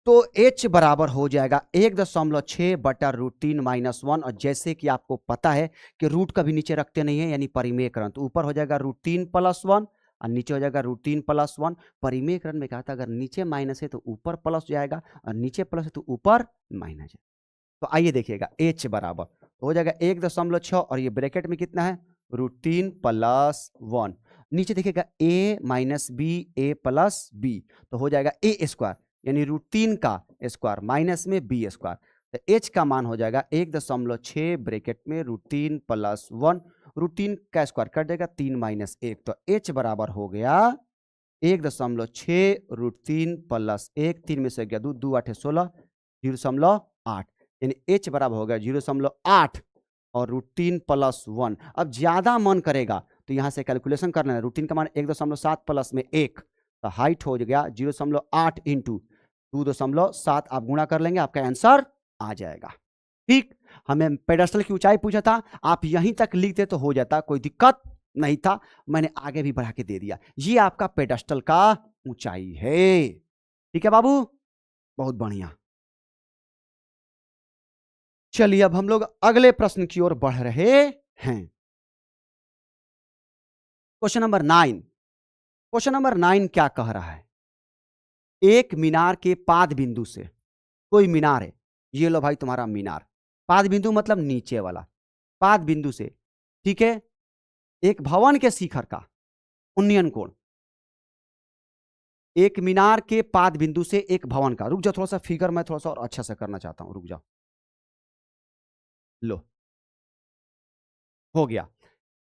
तो H बराबर हो जाएगा 1.6 बटा √3 - 1। और जैसे कि आपको पता है कि रूट कभी नीचे रखते नहीं है, यानी परिमेयकरण, तो ऊपर हो जाएगा √3 + 1 और नीचे हो जाएगा √3 + 1। परिमेयकरण में कहा था अगर नीचे माइनस है तो ऊपर प्लस जाएगा और नीचे प्लस है तो ऊपर माइनस है। तो आइए देखिएगा, H बराबर हो जाएगा 1.6 और ये ब्रैकेट में कितना है? √3 + 1। नीचे देखिएगा A - B A + B, तो हो जाएगा A² यानी √3 का स्क्वायर माइनस में B²। तो H का मान हो जाएगा 1.6 ब्रैकेट में √3 + 1। √3 का स्क्वायर कर देगा 3 - 1, तो H बराबर हो गया 1.6 प्लस 1, 3 में से गया 2, 2 8 16, 0.8, यानी h बराबर हो गया 0.8 और √3 प्लस 1। अब ज्यादा मन करेगा तो यहां से कैलकुलेशन कर लेना, √3 का मान 1.7 प्लस में 1, तो हाइट हो गया 0.8 इंटू 2.7, आप गुणा कर लेंगे, आपका आंसर आ जाएगा। ठीक, हमें पेडेस्टल की ऊंचाई पूछा था, आप यहीं तक लिखते तो हो जाता, कोई दिक्कत नहीं था, मैंने आगे भी बढ़ा के दे दिया। ये आपका पेडेस्टल का ऊंचाई है। ठीक है बाबू, बहुत बढ़िया। चलिए अब हम लोग अगले प्रश्न की ओर बढ़ रहे हैं। Question number 9। क्वेश्चन नंबर 9 क्या कह रहा है? एक मीनार के पाद बिंदु से, कोई मीनार है, ये लो भाई तुम्हारा मीनार, पाद बिंदु मतलब नीचे वाला, पाद बिंदु से, ठीक है, एक भवन के शिखर का उन्नयन कोण, एक मीनार के पाद बिंदु से एक भवन का, रुक जाओ थोड़ा सा फिगर मैं थोड़ा सा और अच्छा से करना चाहता हूं, रुक जाओ, लो हो गया।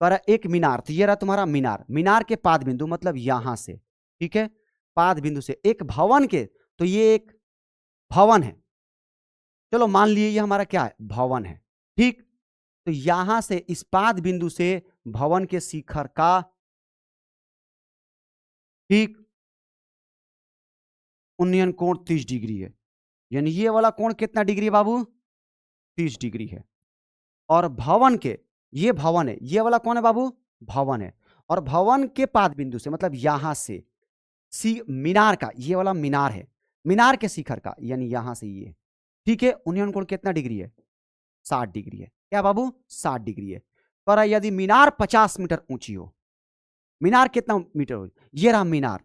पर एक मीनार, तो ये रहा तुम्हारा मीनार, मीनार के पाद बिंदु मतलब यहां से, ठीक है, पाद बिंदु से एक भवन के, तो ये एक भवन है, चलो मान लिए ये हमारा क्या है, भवन है। ठीक, तो यहां से इस पाद बिंदु से भवन के शिखर का, ठीक, उन्नयन कोण 30 डिग्री है, यानी ये वाला कोण कितना डिग्री है बाबू, 30 डिग्री है। और भवन के, ये भवन है, ये वाला कौन है बाबू, भवन है, और भवन के पाद बिंदु से मतलब यहां से मीनार का, ये वाला मीनार है, मीनार के शिखर का, यानी यहां से ये, ठीक है, उन्नयन कोण कितना डिग्री है, 60 डिग्री है। क्या बाबू, 60 डिग्री है। पर यदि मीनार 50 मीटर ऊंची हो, मीनार कितना मीटर हो, ये रहा मीनार,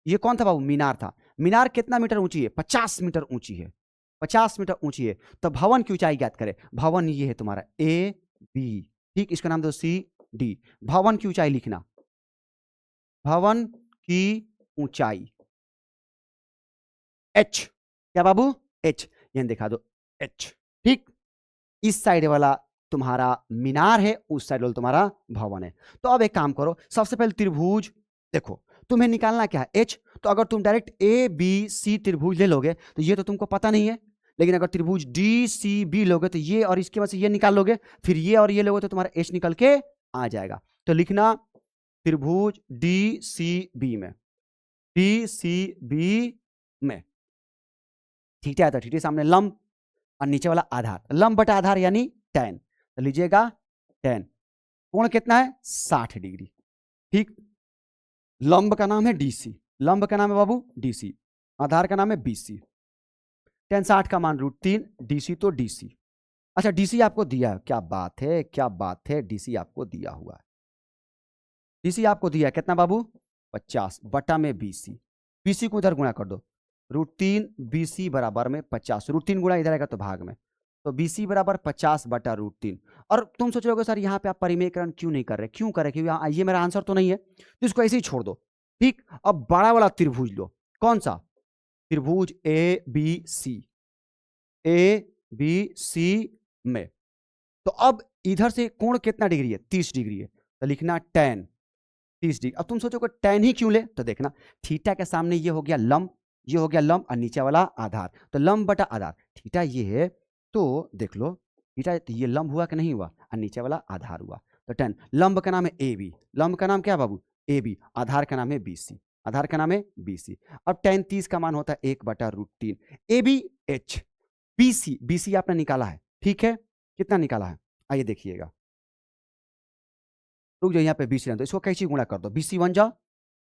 ये कौन था बाबू, मीनार था, मीनार कितना मीटर ऊंची है, 50 मीटर ऊंची है, 50 मीटर ऊंची है, तो भवन की ऊंचाई ज्ञात करें। भवन ये है तुम्हारा ए बी, ठीक, इसका नाम दो सी डी। भवन की ऊंचाई लिखना, भवन की ऊंचाई एच, क्या बाबू, एच, यहां दिखा दो एच, ठीक, इस साइड वाला तुम्हारा मीनार है, उस साइड वाला तुम्हारा भवन है। तो अब एक काम करो, सबसे पहले त्रिभुज देखो, तुम्हें निकालना क्या है, एच, तो अगर तुम डायरेक्ट ए बी सी त्रिभुज ले लोगे तो ये तो तुमको पता नहीं है, लेकिन अगर त्रिभुज डी सी बी लोगे तो ये और इसके बाद से ये निकाल लोगे, फिर ये और ये लोगे तो तुम्हारा एच निकल के आ जाएगा। तो लिखना त्रिभुज डी सी बी में, डी सी बी में, ठीक है, तो ठीक है, सामने लंब और नीचे वाला आधार, लंब बटा आधार यानी tan, तो लीजिएगा tan, कोण कितना है 60 डिग्री, ठीक, लंब का नाम है डीसी, लंब का नाम है बाबू डीसी, आधार का नाम है बीसी, tan 60 का मान √3, डीसी तो डीसी, अच्छा डीसी आपको दिया है, क्या बात है, क्या बात है, डीसी आपको दिया हुआ है, डीसी आपको दिया है कितना बाबू, 50 बटा में बीसी, बीसी को इधर गुणा कर दो, √3 बीसी बराबर में 50, √3 गुणा इधर आएगा तो भाग में, तो बीसी बराबर 50 बटा √3। और तुम सोच रहे सर यहाँ पे आप परिमेयकरण क्यों नहीं कर रहे, क्यों कर रहे, क्योंकि ये मेरा आंसर तो नहीं है, तो इसको ऐसे ही छोड़ दो। ठीक, अब बड़ा वाला त्रिभुज लो, कौन सा, त्रिभुज A B C, A B सी में, तो अब इधर से कोण कितना डिग्री है, 30 डिग्री है, तो लिखना tan 30 डिग्री। अब तुम सोचोगे tan ही क्यों ले, तो देखना थीटा के सामने ये हो गया लंब, ये हो गया लंब और नीचे वाला आधार, तो लंब बटा आधार, थीटा ये है, तो देख लो थीटा, ये लंब हुआ कि नहीं हुआ, और नीचे वाला आधार हुआ, तो tan, लंब का नाम है ए बी, लंब का नाम क्या बाबू, ए बी, आधार का नाम है बीसी, आधार का नाम है बीसी। अब tan 30 का मान होता है 1 बटा √3, A B H, BC, BC आपने निकाला है, ठीक है, कितना निकाला है, आइए देखिएगा, रुक जाओ यहाँ पे बीसी, तो इसको कैसे गुणा कर दो, बीसी बन जाओ,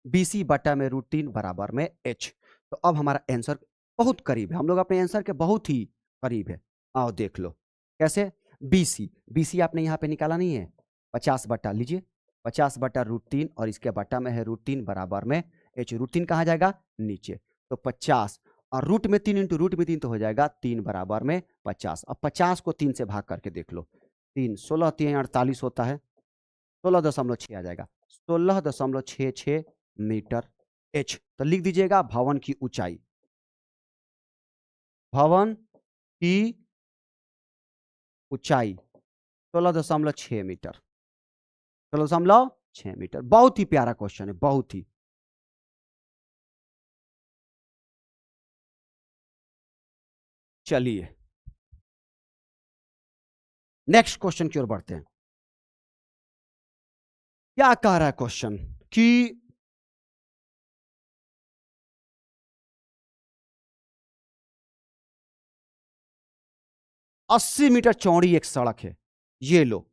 बीसी बटा में √3 बराबर में एच। तो अब हमारा आंसर बहुत करीब है, हम लोग अपने आंसर के बहुत ही करीब है, आओ देख लो कैसे, बीसी, बीसी आपने यहाँ पे निकाला नहीं है, 50 बटा लीजिए, 50 बटा √3 और इसके बटा में है √3 बराबर में एच, √3 कहाँ जाएगा नीचे, तो 50 और रूट में 3 इंटू रूट में 3 तो हो जाएगा 3 बराबर में 50। अब 50 को 3 से भाग करके देख लो, 3 16 3 48 होता है, 16.6 आ जाएगा, 16.66 मीटर एच। तो लिख दीजिएगा भवन की ऊंचाई, भवन की ऊंचाई 16.6 मीटर, 16.6 मीटर। बहुत ही प्यारा क्वेश्चन है, बहुत ही चलिए नेक्स्ट क्वेश्चन की ओर बढ़ते हैं। क्या कह रहा है क्वेश्चन कि अस्सी मीटर चौड़ी एक सड़क है। ये लो,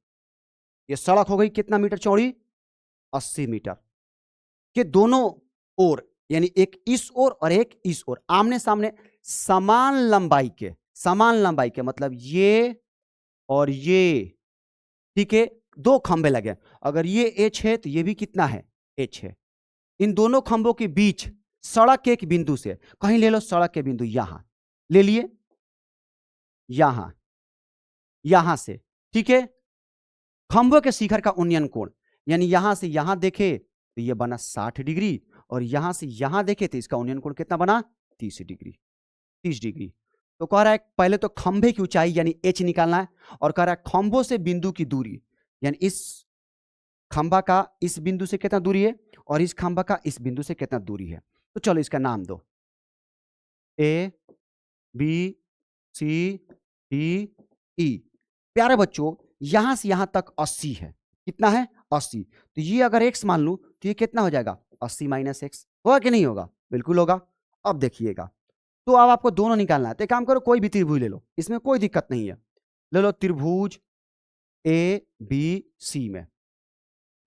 ये सड़क हो गई कितना मीटर चौड़ी? 80 मीटर के दोनों ओर, यानी एक इस ओर और एक इस ओर, आमने सामने समान लंबाई के मतलब ये और ये, ठीक है, दो खंबे लगे। अगर ये एच है तो ये भी कितना है? एच है। इन दोनों खंभों के बीच सड़क के एक बिंदु से, कहीं ले लो सड़क के बिंदु, यहां ले लिए, यहां से, ठीक है, खंभों के शिखर का उन्नयन कोण, यानी यहां से यहां देखे तो ये बना 60 डिग्री, और यहां से यहां देखे तो इसका उन्नयन कोण कितना बना? 30 डिग्री। 30 डिग्री। तो कह रहा है पहले तो खंभे की ऊंचाई यानी एच निकालना है, और कह रहा है खंभों से बिंदु की दूरी, यानी इस खंभा का इस बिंदु से कितना दूरी है और इस खंभा का इस बिंदु से कितना दूरी है। तो चलो इसका नाम दो, ए बी सी डी ई। प्यारे बच्चों, यहां से यहां तक 80 है। कितना है? 80। तो ये अगर x मान लूं तो ये कितना हो जाएगा? 80 माइनस एक्स। होगा कि नहीं होगा? बिल्कुल होगा। अब देखिएगा, तो अब आपको दोनों निकालना है, तो एक काम करो, कोई भी त्रिभुज ले लो, इसमें कोई दिक्कत नहीं है। ले लो त्रिभुज ए बी सी में,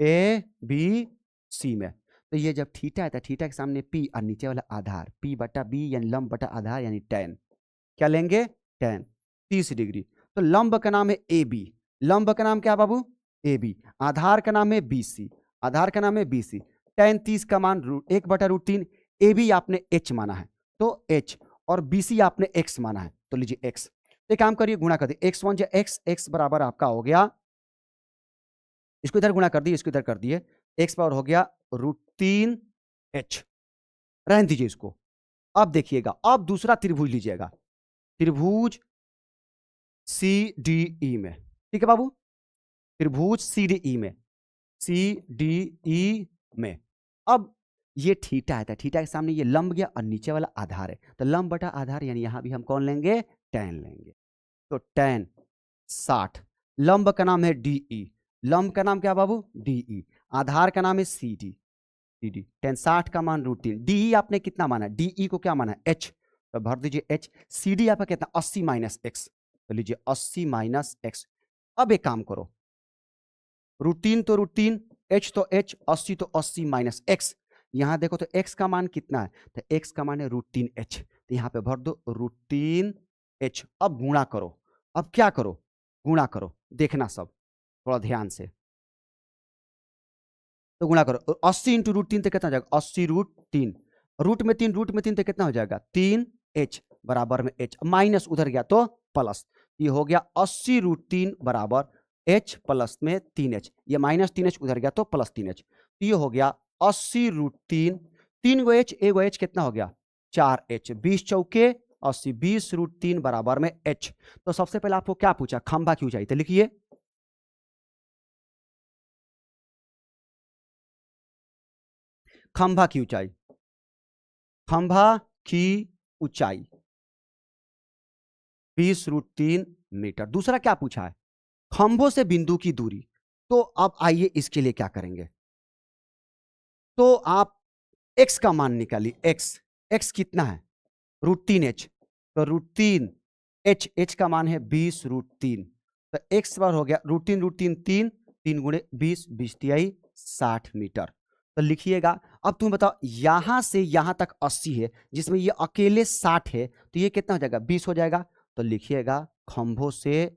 ए बी सी में। तो ये जब थीटा है तो थीटा के सामने पी और नीचे वाला आधार, पी बटा बी यानी लंब बटा आधार यानी tan। क्या लेंगे? tan। 30 डिग्री। तो लंब का नाम है ए बी। लंब का नाम क्या बाबू? A B. आधार का नाम है बी सी। आधार का नाम है बी सी। tan 30 का मान 1/√3। ए बी आपने h माना है तो h, और बी सी आपने x माना है तो लीजिए x। तो काम करिए, गुणा कर दिए, x1 या x बराबर आपका हो गया, इसको इधर गुणा कर दिए, इसको इधर कर दिए, x पावर हो गया √3h। रहने दीजिए इसको। अब देखिएगा, अब दूसरा त्रिभुज लीजिएगा, त्रिभुज सी डी ई में, ठीक है बाबू, त्रिभुज सी डी ई में, सी डी ई में। अब ये थीटा है, थीटा के सामने ये लंब गया और नीचे वाला आधार है, तो लंब बटा आधार यानी यहां भी हम कौन लेंगे? tan लेंगे। तो tan 60, लंब का नाम है डीई, लंब का नाम क्या बाबू? डीई। आधार का नाम है सी डी, tan 60 का मान √3। डीई आपने कितना माना? डीई को क्या माना? h, तो भर दीजिए h। सी डी आपका कितना? 80 माइनस एक्स, तो लीजिए 80 माइनस एक्स। अब एक काम करो, √3 तो √3, h तो h, 80 तो 80 माइनस एक्स। यहां देखो तो x का मान कितना है? तो x का मान है √3h, तो यहां पे भर दो √3h। अब गुणा करो, अब क्या करो? गुणा करो, देखना सब थोड़ा ध्यान से, तो गुणा करो 80 इंटू √3 तो कितना हो जाएगा? 80 √3, रूट में 3 तो कितना हो जाएगा? 3h बराबर में h, माइनस उधर गया तो प्लस, ये हो गया 80 √3 बराबर h प्लस में 3h, ये माइनस 3h उधर गया तो प्लस 3h, तो ये हो गया 80 √3, 3 गो h, 1 गो h कितना हो गया? 4h, 20 चौके 80, 20 √3 बराबर में h। तो सबसे पहले आपको क्या पूछा? खंभा की ऊंचाई, तो लिखिए खंभा की ऊंचाई, खंभा की ऊंचाई 20 √3 मीटर। दूसरा क्या पूछा है? खंभों से बिंदु की दूरी। तो अब आइए इसके लिए क्या करेंगे, तो आप x का मान निकालिए, x कितना है? √3h, तो √3h, h का मान है 20 √3, तो x बार हो गया √3 3, 3 गुणे 20, 20 तिहाई 60 मीटर। तो लिखिएगा, अब तुम बताओ, यहां से यहां तक 80 है, जिसमें ये अकेले 60 है, तो ये कितना हो जाएगा? 20 हो जाएगा। तो लिखिएगा खंभों से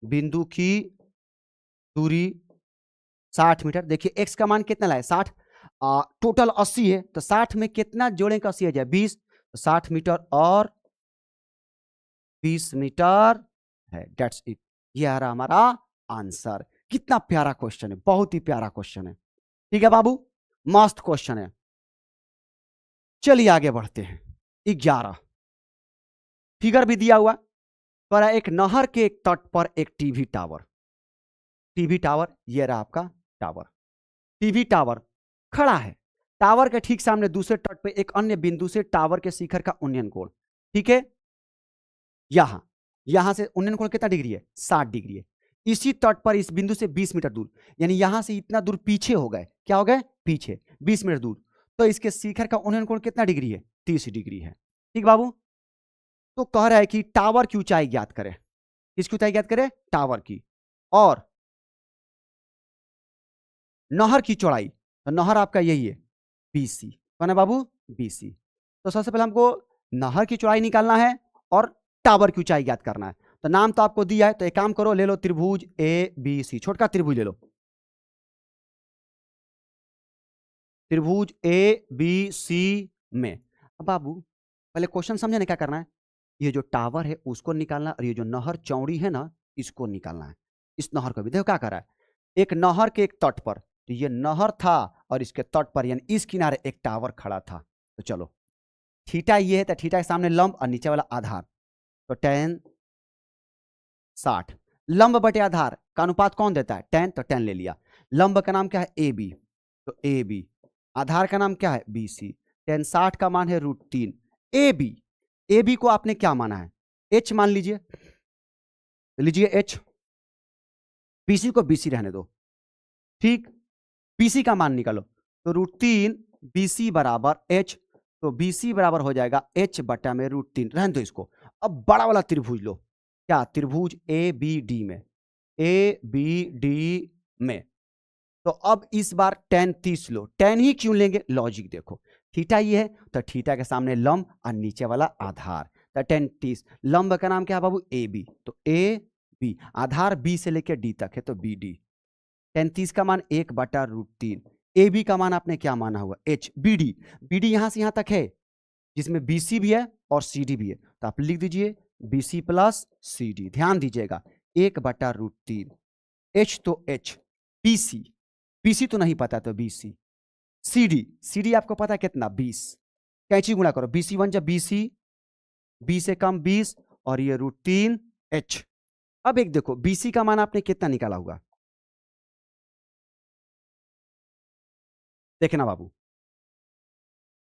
बिंदु की दूरी 60 मीटर। देखिए x का मान कितना लाए? 60, टोटल 80 है, तो 60 में कितना जोड़ें का 80 आ जाए? 20, तो 60 मीटर और 20 मीटर है। डेट्स इट, ये आ रहा हमारा आंसर। कितना प्यारा क्वेश्चन है, बहुत ही प्यारा क्वेश्चन है। ठीक है बाबू, मस्त क्वेश्चन है। चलिए आगे बढ़ते हैं। 11 फिगर भी दिया हुआ पर एक नहर के एक तट पर एक टीवी टावर, टीवी टावर ये रहा आपका टावर, टीवी टावर खड़ा है, टावर के ठीक सामने दूसरे तट पे एक अन्य बिंदु से टावर के शिखर का उन्नयन कोण, ठीक है, यहां से उन्नयन कोण कितना डिग्री है, 60 डिग्री है। इसी तट पर इस बिंदु से 20 मीटर दूर, यानी यहां से इतना दूर पीछे हो गए, क्या हो गए, पीछे 20 मीटर दूर, तो इसके शिखर का उन्नयन कोण कितना डिग्री है, 30 डिग्री है। ठीक बाबू, तो कह रहा है कि टावर की ऊंचाई ज्ञात करें, किसकी ऊंचाई ज्ञात करें, टावर की, और नहर की चौड़ाई, तो नहर आपका यही है BC, कौन है बाबू, BC। तो सबसे पहले हमको नहर की चौड़ाई निकालना है और टावर की ऊंचाई ज्ञात करना है। तो नाम तो आपको दिया है, तो एक काम करो, ले लो त्रिभुज ABC, छोटका त्रिभुज ले लो, त्रिभुज ABC में। अब बाबू पहले क्वेश्चन समझे ना क्या करना है, ये जो टावर है उसको निकालना, और ये जो नहर चौड़ी है ना इसको निकालना है। इस नहर को भी देखो क्या कर रहा है, एक नहर के एक तट पर, तो ये नहर था और इसके तट पर यानी इस किनारे एक टावर खड़ा था। तो चलो थीटा ये है, तो थीटा के सामने लंब और नीचे वाला आधार, तो tan 60, लंब बटे आधार का अनुपात कौन देता है, tan, तो tan ले लिया। लंब का नाम क्या है AB, तो AB, आधार का नाम क्या है BC, tan 60 का मान है √3। AB को आपने क्या माना है, H मान लीजिए, H, BC को BC रहने दो, ठीक, BC का मान निकालो, तो √3 BC बराबर H, तो BC बराबर हो जाएगा H बटा में √3, रहने दो इसको। अब बड़ा वाला त्रिभुज लो, क्या, त्रिभुज ABD में, तो अब इस बार tan 30 लो, tan ही क्यों लेंगे, लॉजिक देखो, थीटा ये है तो थीटा के सामने लंब और नीचे वाला आधार, तो tan 30, लंब का नाम क्या है बाबू, AB, तो AB, आधार B से लेकर D तक है तो BD, tan 30 का मान 1 बटा √3, AB का मान आपने क्या माना हुआ, H, BD यहां से यहां तक है जिसमें BC भी है और CD भी है, तो आप लिख दीजिए BC प्लस CD, ध्यान दीजिएगा 1 बटा √3, H तो H, BC तो नहीं पता तो BC, CD आपको पता है कितना, 20, कैंची गुणा करो, BC 1 जब BC, 20 से कम 20, और ये √3 H। अब एक देखो BC का मान आपने कितना निकाला होगा, देखना बाबू,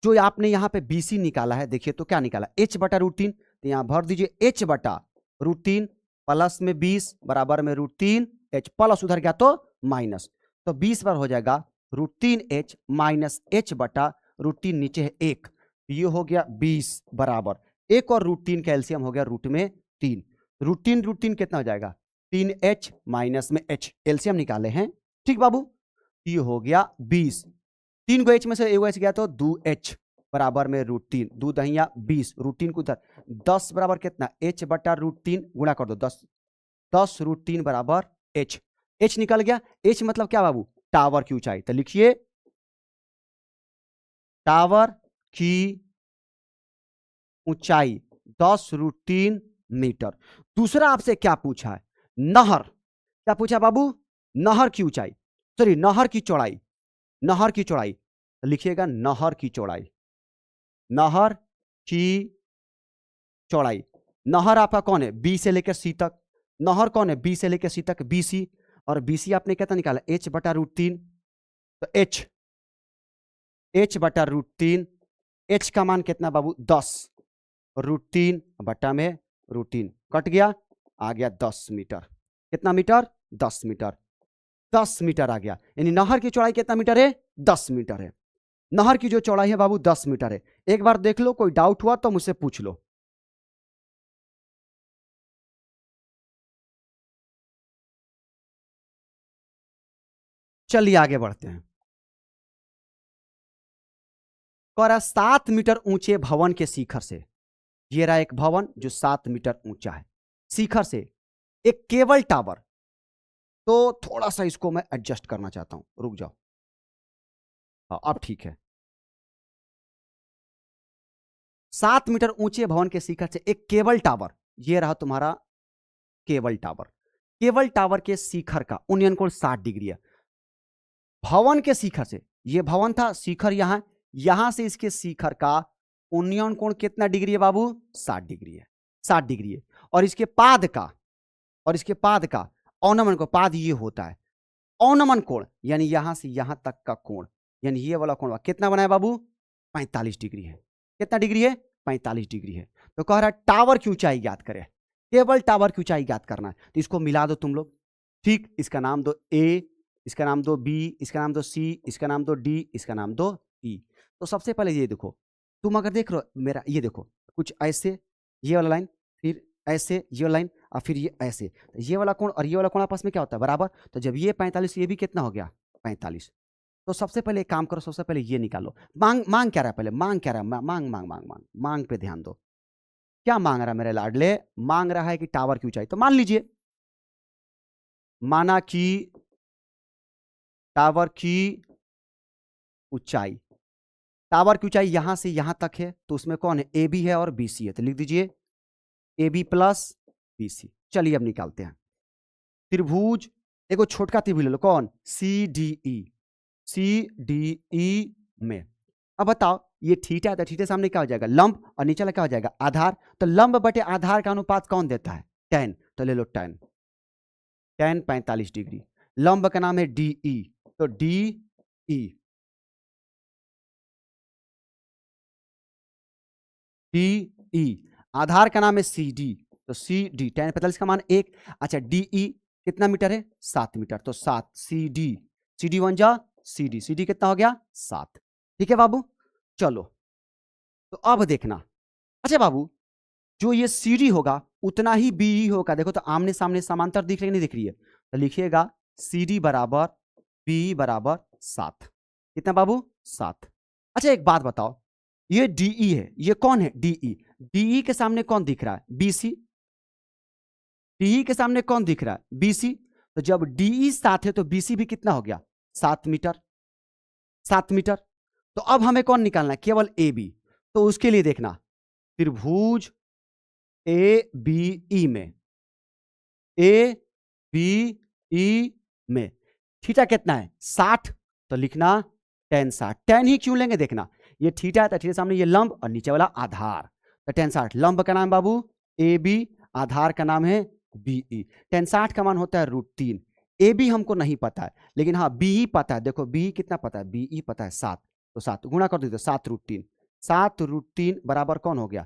जो आपने यहां पे BC निकाला है, देखिए तो क्या निकाला, H बटा √3, तो यहां भर दीजिए H बटा √3 प्लस में 20 बराबर में √3 H, प्लस उधर गया तो माइनस, तो 20 बार हो जाएगा √3 H माइनस H बटा √3, नीचे है 1, ये हो गया 20 बराबर 1 और √3 का एलसीएम हो गया रूट में 3, √3 कितना हो जाएगा, 3H माइनस में H, एलसीएम निकाले हैं, ठीक बाबू, ये हो गया 20, 3 गो H में से 1 H गया तो 2H बराबर में √3, 2 दहिया 20, √3 को उधर 10 बराबर कितना, H बटा √3 गुणा कर दो 10, 10 √3 बराबर H निकल गया। H मतलब क्या बाबू, टावर की ऊंचाई, तो लिखिए टावर की ऊंचाई 10 √3 मीटर। दूसरा आपसे क्या पूछा है, नहर, क्या पूछा बाबू, नहर की ऊंचाई, सॉरी नहर की चौड़ाई, नहर की चौड़ाई, तो लिखिएगा नहर की चौड़ाई, नहर की चौड़ाई, नहर आपका कौन है, B से लेकर C तक, नहर कौन है, B से लेकर C तक BC, और BC आपने कितना निकाला, H बटा √3, तो H बटा √3, H का मान कितना बाबू 10, √3 बटा में √3 कट गया, आ गया 10 मीटर, कितना मीटर, 10 मीटर, 10 मीटर आ गया, यानी नहर की चौड़ाई कितना मीटर है, 10 मीटर है, नहर की जो चौड़ाई है बाबू 10 मीटर है। एक बार देख लो, कोई डाउट हुआ तो मुझसे पूछ लो। चलिए आगे बढ़ते हैं। कह रहा 7 मीटर ऊंचे भवन के शिखर से, ये रहा एक भवन जो 7 मीटर ऊंचा है, शिखर से एक केबल टावर, तो थोड़ा सा इसको मैं एडजस्ट करना चाहता हूं, रुक जाओ, हाँ अब ठीक है। 7 मीटर ऊंचे भवन के शिखर से एक केबल टावर, ये रहा तुम्हारा केबल टावर, केबल टावर के शिखर का उन्नयन कोण 60 डिग्री है। भवन के शिखर से, ये भवन था, शिखर यहां से इसके शिखर का उन्नयन कोण कितना डिग्री है बाबू, 60 डिग्री है, 60 डिग्री है। और इसके पाद का औनमन को, पाद ये होता है औनमन कोण, यानी यहां से यहां तक का कोण, यानी ये वाला कोण कितना बना है बाबू? 45 डिग्री है। कितना डिग्री है? 45 डिग्री है। तो कह रहा है टावर की ऊंचाई ज्ञात करें, केवल टावर की ऊंचाई ज्ञात करना है। तो इसको मिला दो तुम लोग, ठीक। इसका नाम दो ए, इसका नाम दो बी, इसका नाम दो सी, इसका नाम दो डी, इसका नाम दो ई। तो सबसे पहले ये देखो, तुम अगर देख रहे हो मेरा, ये देखो कुछ ऐसे, ये वाला लाइन, फिर ऐसे ये वाला लाइन, और फिर ये ऐसे, तो ये वाला कोण और ये वाला कोण आपस में क्या होता है? बराबर। तो जब ये 45, ये भी कितना हो गया? 45। तो सबसे पहले एक काम करो, सबसे पहले ये निकालो। मांग मांग क्या रहा है? पहले मांग क्या रहा है? मांग मांग मांग मांग मांग पे ध्यान दो। क्या मांग रहा है मेरे लाडले? मांग रहा है कि टावर की ऊंचाई। तो मान लीजिए, माना कि टावर की ऊंचाई, टावर की ऊंचाई यहां से यहां तक है, तो उसमें कौन है? ए बी है और बी सी है। तो लिख दीजिए A B plus B C. चलिए अब निकालते हैं। त्रिभुज, एगो छोटका त्रिभुज ले लो, कौन? सी डी ई। सी डी ई में अब बताओ, ये थीटा है तो थीटा सामने क्या हो जाएगा? लंब, और नीचे वाला क्या हो जाएगा? आधार। तो लंब बटे आधार का अनुपात कौन देता है? tan। तो ले लो tan। tan 45 degree. लंब का नाम है डी ई, तो डी ई, डी ई। आधार का नाम है सी डी, तो सी डी। tan 45 का मान 1। अच्छा, डी ई कितना मीटर है? 7 मीटर। तो 7 सी डी, सी डी 1 जा सी डी, सी डी कितना हो गया? 7। ठीक है बाबू, चलो तो अब देखना। अच्छा बाबू, जो ये सी डी होगा उतना ही बी ई होगा। देखो तो आमने सामने समांतर दिख रही नहीं दिख रही है? तो लिखिएगा सी डी बराबर बी ई बराबर 7। कितना बाबू? 7। अच्छा एक बात बताओ, ये डीई है, ये कौन है? डीई। डीई के सामने कौन दिख रहा है? बीसी। डीई के सामने कौन दिख रहा है? बीसी। तो जब डीई 7 है तो बीसी भी कितना हो गया? 7 मीटर। 7 मीटर। तो अब हमें कौन निकालना है? केवल ए बी। तो उसके लिए देखना, त्रिभुज ए बी ई में, ए बी ई में थीटा कितना है? 60। तो लिखना tan 60। tan ही क्यों लेंगे? देखना, ये थीटा है तो थीटा सामने ये लंब और नीचे वाला आधार, तो tan 60। लंब का नाम बाबू ए बी, आधार का नाम है बी ई। tan 60 का मान होता है √3। ए बी हमको नहीं पता है, लेकिन हाँ बी ई पता है। देखो बी कितना पता है? बी ई पता है 7। तो 7 गुणा कर दीजिए, 7 √3। 7 √3 बराबर कौन हो गया?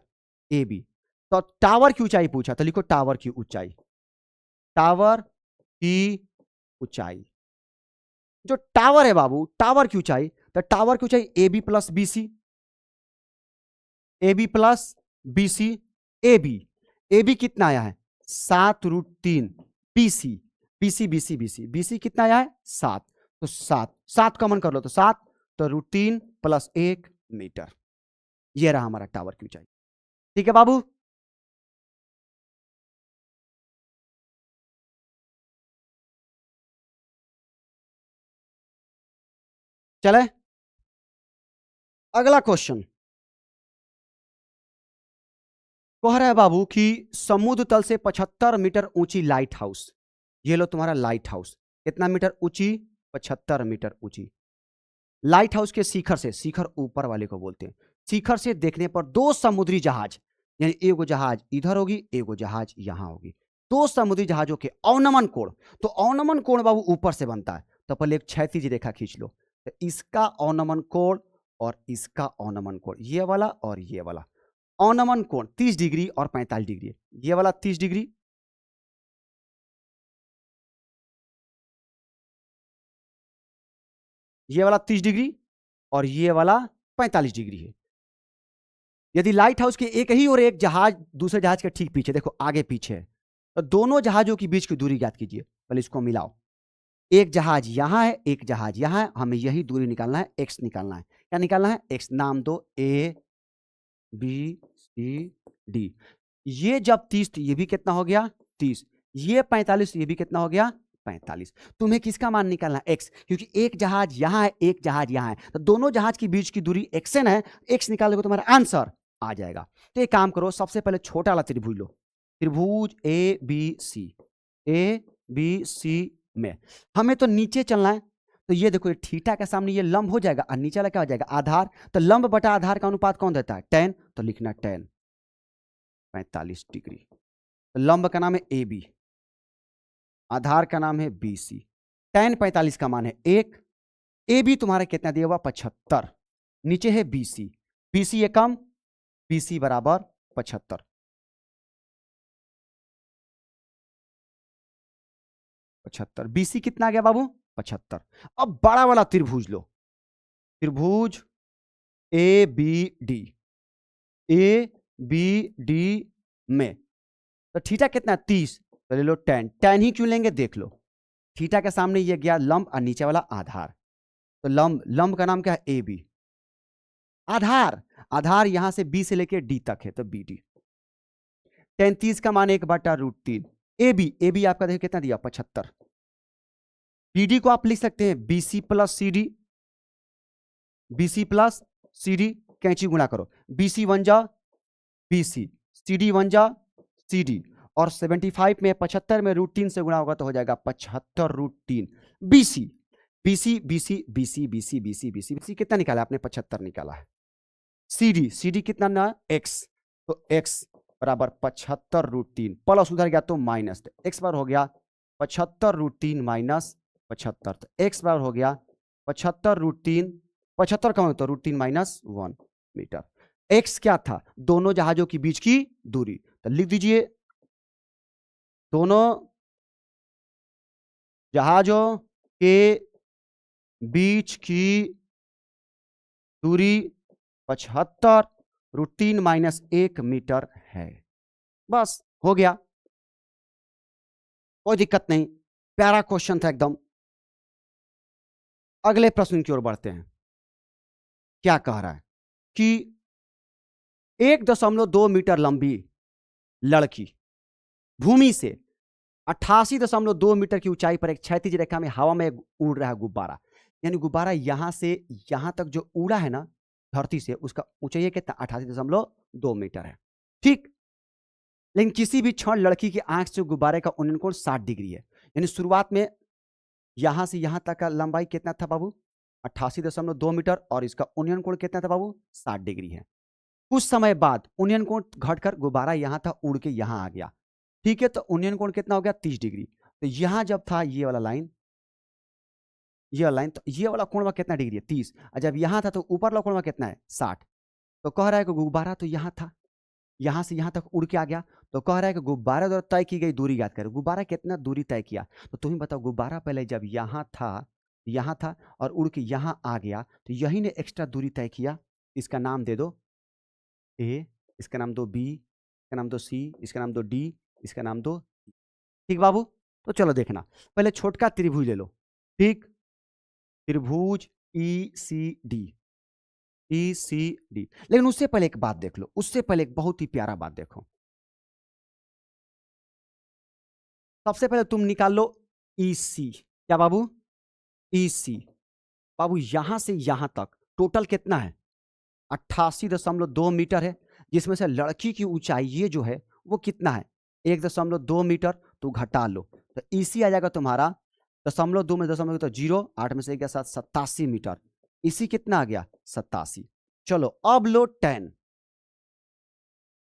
A B. तो टावर की ऊंचाई पूछा, तो लिखो टावर की ऊंचाई। टावर की ऊंचाई, जो टावर है बाबू, टावर की ऊंचाई, तो टावर की ऊंचाई A B plus B C, A B plus B C. A B कितना आया है? 7 √3। B C, B C B C B C, B C कितना आया है? 7। तो 7 7 कॉमन कर लो, तो 7, तो √3 + 1 मीटर। ये रहा हमारा टावर की ऊंचाई। ठीक है बाबू, चले अगला क्वेश्चन। कह रहा है बाबू कि समुद्र तल से 75 मीटर ऊंची लाइट हाउस, ये लो तुम्हारा लाइट हाउस, कितना मीटर ऊंची? 75 मीटर ऊंची। लाइट हाउस के शिखर से, शिखर ऊपर वाले को बोलते हैं, शिखर से देखने पर दो समुद्री जहाज, यानी एगो जहाज इधर होगी, एगो जहाज यहां होगी, दो समुद्री जहाजों के अवनमन कोण। तो अवनमन कोण बाबू ऊपर से बनता है, तो पहले एक क्षैतिज रेखा खींच लो। तो इसका अवनमन कोण और इसका अवनमन कोण, ये वाला और ये वाला अवनमन कोण 30 डिग्री और 45 डिग्री है। ये वाला 30 डिग्री, ये वाला 30 डिग्री और ये वाला 45 डिग्री है। यदि लाइट हाउस के एक ही और एक जहाज दूसरे जहाज के ठीक पीछे, देखो आगे पीछे है, तो दोनों जहाजों के बीच की दूरी ज्ञात कीजिए। पहले इसको मिलाओ, एक जहाज यहां है, एक जहाज यहां है, हमें यही दूरी निकालना है, एक्स निकालना है। क्या निकालना है? एक्स। नाम दो ए बी सी डी। ये जब 30 ये भी कितना हो गया? 30। ये 45, ये भी कितना हो गया? 45। तुम्हें किसका मान निकालना है? एक्स, क्योंकि एक जहाज यहां है, एक जहाज यहां है, तो दोनों जहाज के बीच की दूरी एक्सएन है। एक्स निकाल दोगे तुम्हारा आंसर आ जाएगा। तो एक काम करो, सबसे पहले छोटा वाला त्रिभुज लो, त्रिभुज A B C. A B सी में हमें तो नीचे चलना है, तो ये देखो, ये थीटा के सामने ये लंब हो जाएगा और नीचे वाला क्या हो जाएगा? आधार। तो लंब बटा आधार का अनुपात कौन देता है? tan। तो लिखना tan 45 डिग्री। तो लंब का नाम है ए बी, आधार का नाम है बी सी। tan 45 का मान है 1, ए बी तुम्हारा कितना दिया हुआ 75, नीचे है BC, BC ये कम, BC बराबर 75, 75 BC कितना आ गया बाबू 75। अब बड़ा वाला त्रिभुज लो, त्रिभुज ABD, ABD में तो थीटा कितना 30, तो ले लो tan ही क्यों लेंगे देख लो, थीटा के सामने ये गया लंब और नीचे वाला आधार, तो लंब का नाम क्या है AB, आधार यहां से B से लेके D तक है तो BD, tan 30 का मान 1/√3, AB आपका देखो कितना दिया 75, BD को आप लिख सकते हैं BC प्लस CD, कैंची गुणा करो, BC 1 जा BC, CD 1 जा CD, और 75 में 75 में √3 से गुणा होगा तो हो जाएगा 75√3 BC, BC BC BC BC BC BC BC कितना निकाला आपने 75 निकाला है, CD कितना ना x, तो x बराबर 75√3 प्लस उधर गया तो माइनस, तो x बराबर हो गया 75√3 माइनस 75, तो x बराबर हो गया 75√3, 75 कम तो √3 माइनस 1 मीटर। x क्या था, दोनों जहाजों के बीच की दूरी, तो लिख दीजिए दोनों जहाजों के बीच की दूरी 75√3 माइनस 1 मीटर है, बस हो गया, कोई दिक्कत नहीं, प्यारा क्वेश्चन था एकदम। अगले प्रश्न की ओर बढ़ते हैं, क्या कह रहा है कि 1.2 मीटर लंबी लड़की भूमि से 88.2 मीटर की ऊंचाई पर एक क्षैतिज रेखा में हवा में उड़ रहा है गुब्बारा, यानी गुब्बारा यहां से यहां तक जो उड़ा है ना धरती से, उसका ऊंचाई कितना 88.2 मीटर है, ठीक। लेकिन किसी भी क्षण लड़की की आंख से गुब्बारे का उन्नयन कोण 60 डिग्री है, यानी शुरुआत में यहां से यहां तक का लंबाई कितना था बाबू 88.2 मीटर, और इसका उन्नयन कोण कितना था बाबू 60 डिग्री है। कुछ समय बाद उन्नयन कोण घटकर गुब्बारा यहां था उड़ के यहां आ गया, ठीक है, तो उन्नयन कोण कितना हो गया 30 डिग्री, तो यहां जब था ये वाला लाइन, तो ये वाला कोण कितना डिग्री है 30, और जब यहां था तो ऊपर वाला कोण कितना है 60, तो कह रहा है कि गुब्बारा तो यहां था, यहां से यहां तक उड़ के आ गया, तो कह रहा है कि गुब्बारा द्वारा तय की गई दूरी याद करें, गुब्बारा कितना दूरी तय किया, तो तुम ही बताओ गुब्बारा पहले जब यहां था और उड़ के यहां आ गया, तो यही ने एक्स्ट्रा दूरी तय किया, इसका नाम दे दो A, इसका नाम दो B, इसका नाम दो C, इसका नाम दो D, इसका नाम दो, ठीक बाबू। तो चलो देखना, पहले छोटका त्रिभुज ले लो, ठीक, त्रिभुज ECD, लेकिन उससे पहले एक बात देख लो, उससे पहले एक बहुत ही प्यारा बात देखो, सबसे पहले तुम निकाल लो EC, क्या बाबू EC, बाबू यहां से यहां तक टोटल कितना है 88.2 मीटर है, जिसमें से लड़की की ऊंचाई ये जो है वो कितना है 1.2 मीटर, तो घटा लो, तो EC आ जाएगा तुम्हारा 0.2 में 0 तो 0, 8 में से गया 7, 87 मीटर, EC कितना आ गया 87। चलो अब लो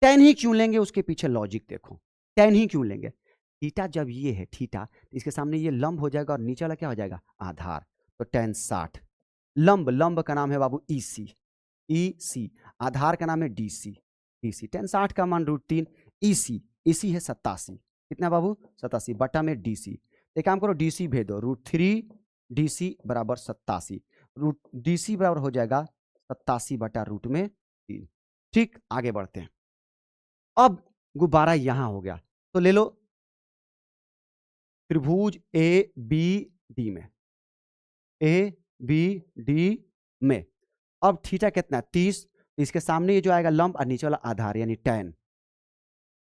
tan ही क्यों लेंगे, उसके पीछे लॉजिक देखो, tan ही क्यों लेंगे, थीटा जब ये है थीटा, तो इसके सामने ये लंब हो जाएगा और नीचे वाला क्या हो जाएगा आधार, तो tan 60, लंब का नाम है बाबू EC, आधार का नाम है DC, tan 60 का मान √3, EC है 87, कितना बाबू 87 बटा में DC, एक काम करो DC भेज दो, √3 DC बराबर 87, DC बराबर हो जाएगा 87 बटा √3, ठीक। आगे बढ़ते हैं, अब गुब्बारा यहां हो गया, तो ले लो त्रिभुज ABD में, अब थीटा कितना 30, इसके सामने ये जो आएगा लंब और नीचे वाला आधार यानी tan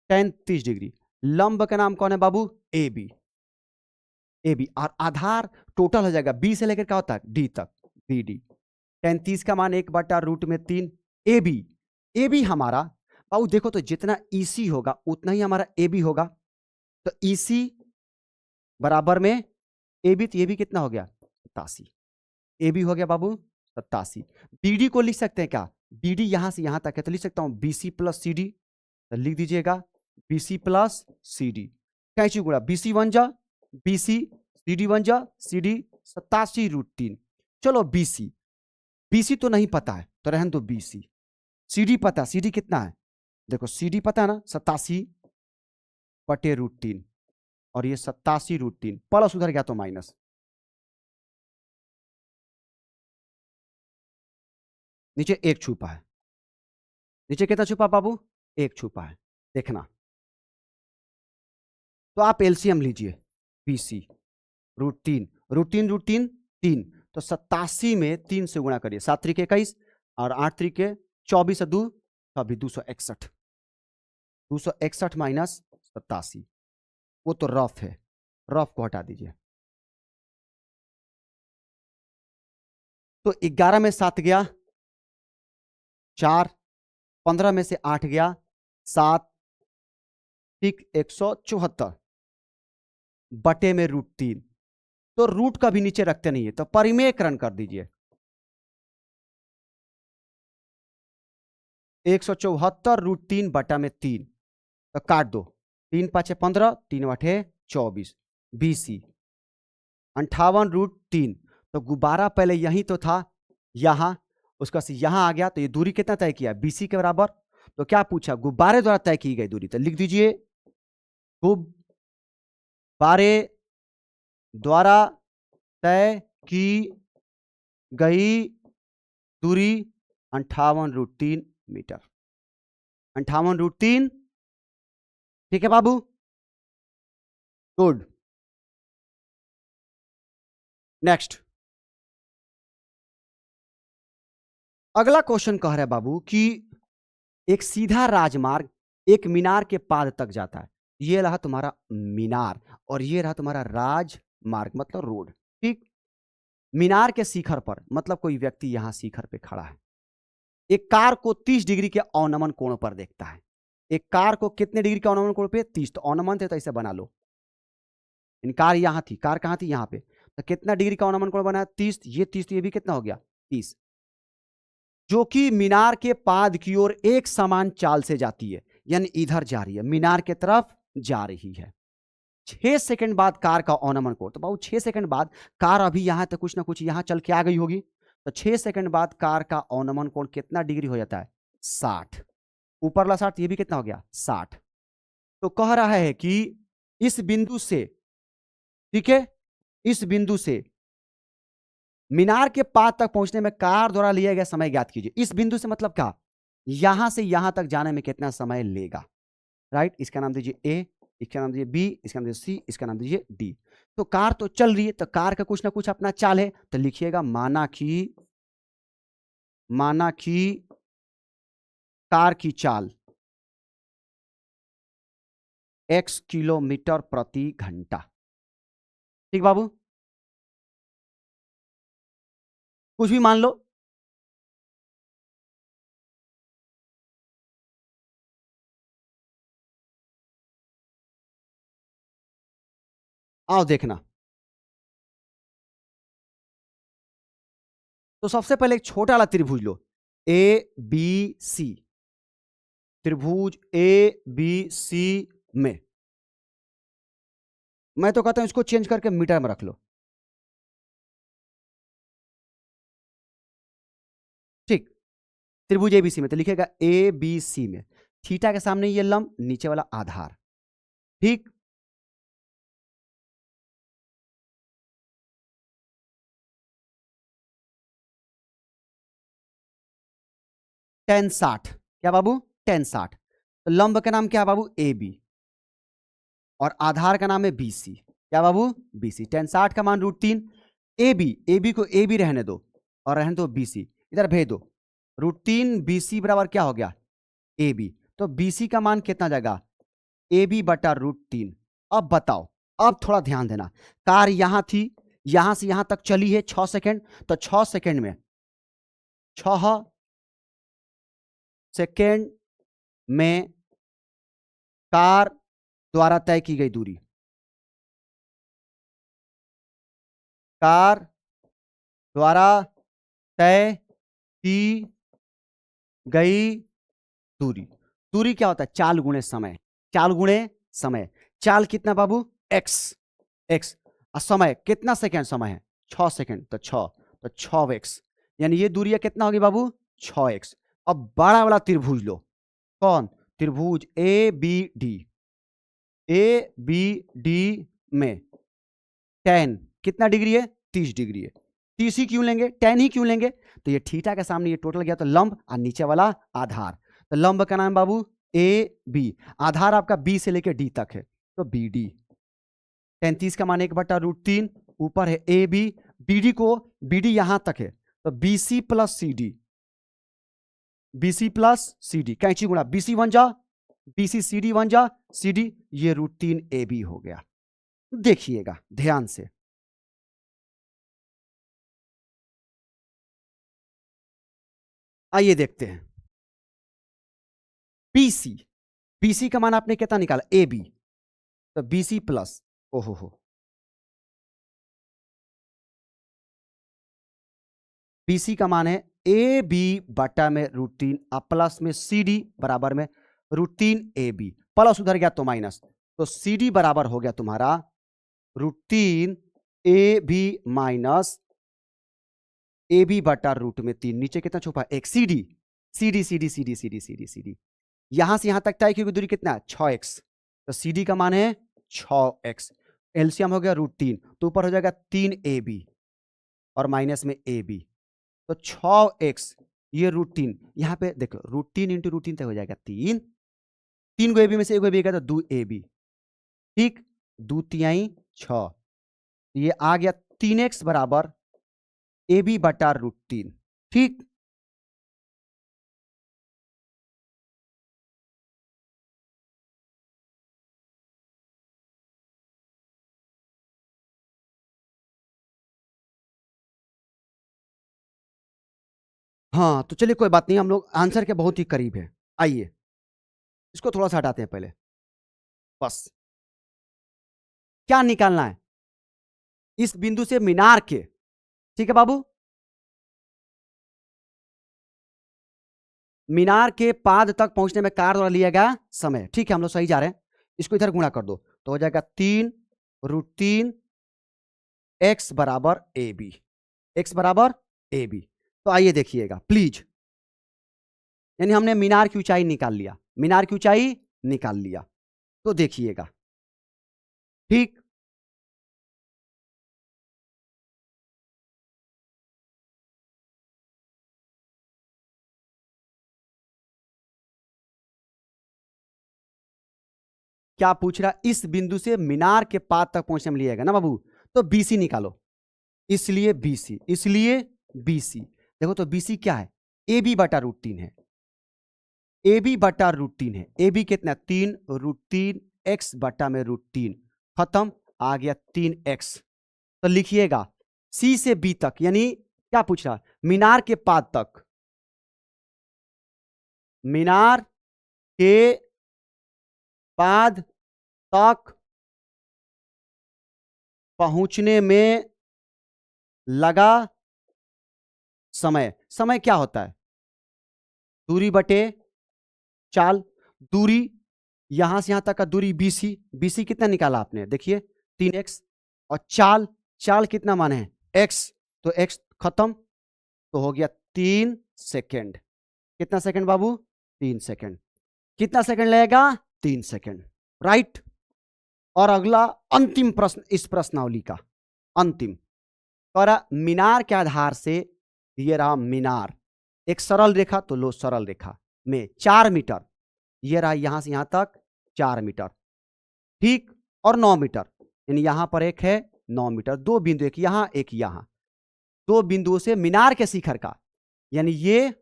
30 डिग्री, लंब का नाम कौन है बाबू AB, और आधार टोटल हो जाएगा B से लेकर क्या होता है D तक, BD, tan 30 का मान 1/√3, AB हमारा बाबू देखो तो जितना EC होगा उतना ही हमारा AB होगा, तो EC बराबर में AB, तो AB कितना हो गया 87, AB हो गया बाबू 87। BD को लिख सकते हैं क्या, BD यहां से यहां तक है तो लिख सकता हूं BC प्लस CD, तो लिख दीजिएगा BC प्लस CD, कैंची गुणा BC 1 जा BC, CD 1 जा CD, 87√3, चलो बीसी, बीसी तो नहीं पता है तो रहन दो बीसी। सीडी पता, सीडी कितना है देखो, सीडी पता है ना 87/√3 और ये 87√3 प्लस उधर गया तो माइनस। नीचे एक छुपा है, नीचे कितना छुपा बाबू, एक छुपा है, देखना। तो आप एलसीएम लीजिए, बीसी √3, √3 √3 3, तो 87 में 3 से गुणा करिए, 7 3 21 और 8 3 24 2 अभी 261, 261 माइनस 87, वो तो रफ है, रफ को हटा दीजिए। तो 11 में 7 गया 4, 15 में से 8 गया 7, ठीक 174 बटे में √3, तो रूट का भी नीचे रखते नहीं है तो परिमेयकरण कर दीजिए, 174 √3 बटा में 3, तो काट दो, 3 5 15, 3 8 24, बीसी 58√3। तो गुब्बारा पहले यही तो था, यहां उसका से यहां आ गया, तो ये दूरी कितना तय किया, बीसी के बराबर। तो क्या पूछा, गुब्बारे द्वारा तय की गई दूरी, तो लिख दीजिए गुब्बारे द्वारा तय की गई दूरी 58√3 मीटर, 58√3, ठीक है बाबू, गुड। नेक्स्ट, अगला क्वेश्चन कह रहा है बाबू कि एक सीधा राजमार्ग एक मीनार के पाद तक जाता है, ये रहा तुम्हारा मीनार और ये रहा तुम्हारा राजमार्ग मतलब रोड, ठीक। मीनार के शिखर पर मतलब कोई व्यक्ति यहां शिखर पे खड़ा है, एक कार को 30 डिग्री के अवनमन कोण पर देखता है। एक कार को कितने डिग्री के अवनमन कोण पे, 30, तो अवनमन थे तो इसे बना लो, इन कार यहां थी, कार कहां थी, यहां पे, तो कितना डिग्री का अवनमन कोण बना, 30, ये 30, तो ये भी कितना हो गया 30, जो कि मीनार के पाद की ओर एक समान चाल से जाती है, यानी इधर जा रही है, मीनार के तरफ जा रही है। 6 सेकंड बाद कार का अवनमन कोण, तो बाबू 6 सेकंड बाद कार अभी यहां तक कुछ ना कुछ यहां चल के आ गई होगी, तो 6 सेकंड बाद कार का अवनमन कोण कितना डिग्री हो जाता है, 60, ऊपरला 60, ये भी कितना हो गया 60। तो कह रहा है कि इस बिंदु से, ठीक है, इस बिंदु से मीनार के पाद तक पहुंचने में कार द्वारा लिया गया समय ज्ञात कीजिए। इस बिंदु से मतलब क्या, यहां से यहां तक जाने में कितना समय लेगा, राइट। इसका नाम दीजिए ए, इसका नाम दीजिए बी, इसका नाम दीजिए सी, इसका नाम दीजिए डी। तो कार तो चल रही है, तो कार का कुछ ना कुछ अपना चाल है, तो लिखिएगा माना कि कार की चाल x किलोमीटर प्रति घंटा, ठीक बाबू, कुछ भी मान लो। आओ देखना, तो सबसे पहले एक छोटा वाला त्रिभुज लो, ए बी सी, त्रिभुज ए बी सी में, मैं तो कहता हूं इसको चेंज करके मीटर में रख लो, ठीक। त्रिभुज एबीसी में तो लिखेगा ए बी सी में, थीटा के सामने ये लंब, नीचे वाला आधार, ठीक। tan 60, क्या बाबू, tan 60, तो लंब का नाम क्या है बाबू, ए बी, और आधार का नाम है बी सी, क्या बाबू, बी सी। tan 60 का मान √3, ए बी को ए बी रहने दो और रहने दो बी सी, इधर भेज दो, √3 बी सी बराबर क्या हो गया, ए बी, तो बी सी का मान कितना जाएगा, ए बी बटा √3। अब बताओ, अब थोड़ा ध्यान देना, कार यहां थी, यहां से यहां तक चली है 6 सेकंड, तो 6 सेकंड में 6 सेकंड में कार द्वारा तय की गई दूरी, कार द्वारा तय की गई दूरी, दूरी क्या होता है, चाल गुणे समय, चाल गुणे समय, चाल कितना बाबू, x, और समय कितना सेकंड समय है 6 सेकंड, तो 6, तो 6x, यानी ये दूरी कितना होगी बाबू 6x। अब बड़ा वाला त्रिभुज लो, कौन, त्रिभुज A B D. A B D में tan कितना डिग्री है, 30 डिग्री है। 30 ही क्यों लेंगे, tan ही क्यों लेंगे, तो ये थीटा के सामने ये टोटल गया तो लंब और नीचे वाला आधार। तो लंब का नाम बाबू ए बी, आधार आपका बी से लेकर डी तक है तो बी डी। 33 का मान 1/√3, ऊपर है ए बी, बीडी को, बीडी यहां तक है तो BC plus C D, BC plus C D, कैंची गुणा बीसी वन जा बीसी, सी डी वन जा सी डी, ये √3 ए बी हो गया। देखिएगा ध्यान से, आइए देखते हैं। बीसी, बीसी का मान आपने कितना निकाला, ए बी, तो बीसी प्लस, ओहो हो, बीसी का मान है ए बी बटा में √3 प्लस में सी डी बराबर में √3 ए बी, प्लस उधर गया तो माइनस, तो सी डी बराबर हो गया तुम्हारा √3 A B minus A B बटा √3, नीचे कितना छुपा, एक C D, C D C D C D C D C D C D, यहां से यहां तक तय की दूरी कितना है 6x, तो सी डी का मान है 6x, एलसीएम हो गया √3, तो ऊपर हो जाएगा 3 ए बी और माइनस में ए बी, तो 6x, ये √3, यहां पे देखो √3 इंटू √3 तक हो जाएगा 3, 3 को ए बी में से एक ए बी तो 2 ए बी, ठीक, 2 तिहाई 6, ये आ गया 3x बराबर ए बी बटा √3, ठीक। हाँ तो चलिए कोई बात नहीं, हम लोग आंसर के बहुत ही करीब है। आइए इसको थोड़ा सा हटाते हैं पहले, बस क्या निकालना है, इस बिंदु से मीनार के, ठीक है बाबू, मीनार के पाद तक पहुंचने में कार द्वारा लिया गया समय, ठीक है, हम लोग सही जा रहे हैं। इसको इधर गुणा कर दो तो हो जाएगा 3 √3 x बराबर ए बी, एक्स बराबर ए बी। तो आइए देखिएगा प्लीज, यानी हमने मीनार की ऊंचाई निकाल लिया, मीनार की ऊंचाई निकाल लिया, तो देखिएगा, ठीक। क्या पूछ रहा, इस बिंदु से मीनार के पाद तक पहुंचने में लिएगा ना बाबू, तो बीसी निकालो, इसलिए बीसी, इसलिए बीसी, देखो तो बीसी क्या है, ए बी बटा √3 है, ए बी बटा √3 है, ए बी कितना 3 √3 x बटा में √3, खत्म, आ गया 3x। तो लिखिएगा सी से बी तक, यानी क्या पूछ रहा, मीनार के पाद तक, मीनार के पाद तक पहुंचने में लगा समय, समय क्या होता है, दूरी बटे चाल, दूरी यहां से यहां तक का दूरी बीसी, बीसी कितना निकाला आपने, देखिए 3x, और चाल, चाल कितना माने है x, तो x खत्म, तो हो गया 3 सेकेंड, कितना सेकंड बाबू, 3 सेकेंड, कितना सेकंड लगेगा, 3 सेकेंड, राइट। और अगला अंतिम प्रश्न इस प्रश्नावली का, अंतिम, और मीनार के आधार से, ये रहा मीनार, एक सरल रेखा, तो लो सरल रेखा में 4 मीटर, ये रहा यहां से यहां तक 4 मीटर, ठीक, और 9 मीटर, यानी यहां पर एक है 9 मीटर, दो बिंदु, एक यहां एक यहां, दो बिंदुओं से मीनार के शिखर का, यानी ये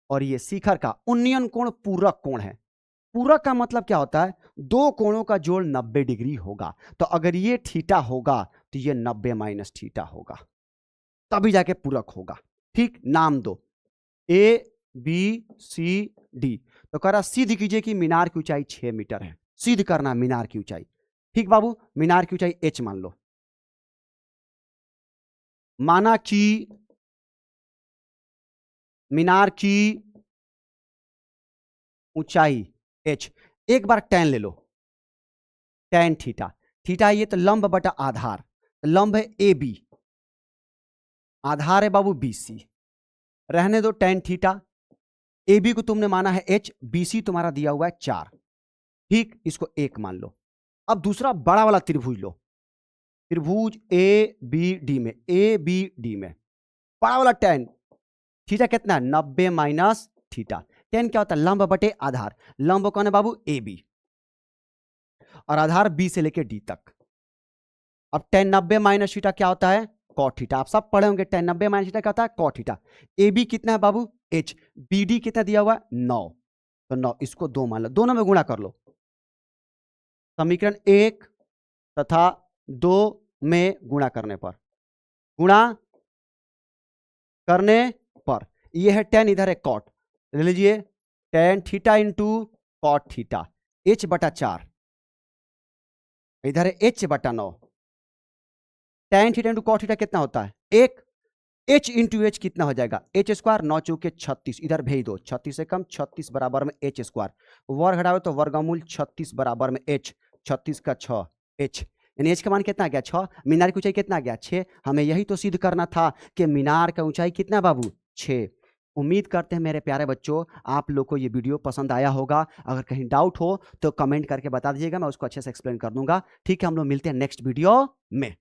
और ये शिखर का उन्नयन कोण पूरक कोण है। पूरक का मतलब क्या होता है, दो कोणों का जोड़ 90 डिग्री होगा, तो अगर ये थीटा होगा तो ये 90 माइनस थीटा होगा, तभी जाके पूरक होगा, ठीक। नाम दो ए बी सी डी, तो कह रहा सिद्ध कीजिए कि मीनार की ऊंचाई 6 मीटर है, सिद्ध करना मीनार की ऊंचाई, ठीक बाबू, मीनार की ऊंचाई h मान लो, माना कि मीनार की ऊंचाई h, एक बार tan ले लो, tan थीटा, थीटा ये तो लंब बटा आधार, लंब है ए बी, आधार है बाबू BC, रहने दो tan थीटा, AB को तुमने माना है H, BC तुम्हारा दिया हुआ है 4, ठीक, इसको 1 मान लो। अब दूसरा बड़ा वाला त्रिभुज लो, त्रिभुज ABD में बड़ा वाला tan, थीटा कितना है 90 माइनस थीटा, tan क्या होता है लंब बटे आधार, लंब कौन है बाबू AB, और आधार B से लेके D तक। अब tan 90 माइनस थीटा क्या होता है cot थीटा, आप सब पढ़े होंगे tan 90 माइनस थीटा क्या होता है cot थीटा। AB कितना है बाबू H, BD कितना दिया हुआ है 9, तो 9 इसको 2 मान लो, दोनों में गुणा कर लो, समीकरण 1 तथा 2 में गुणा करने पर ये है tan, इधर है cot, ले लीजिए tan theta into cot theta, H बटा 4, इधर है H बटा 9, tan theta into cot theta कितना होता है 1, H इंटू H कितना हो जाएगा H स्क्वायर, 9 चौके 36, इधर भेज दो, 36 से कम 36 बराबर में H स्क्वायर, वर्ग हटाओ तो वर्गमूल 36 बराबर में H, 36 का 6 H, यानी H का मान कितना आ गया 6, मीनार की ऊंचाई कितना आ गया 6, हमें यही तो सिद्ध करना था कि मीनार का ऊंचाई कितना बाबू 6। उम्मीद करते हैं मेरे प्यारे बच्चों आप लोग को ये वीडियो पसंद आया होगा, अगर कहीं डाउट हो तो कमेंट करके बता दीजिएगा, मैं उसको अच्छे से एक्सप्लेन कर दूंगा, ठीक है। हम लोग मिलते हैं नेक्स्ट वीडियो में।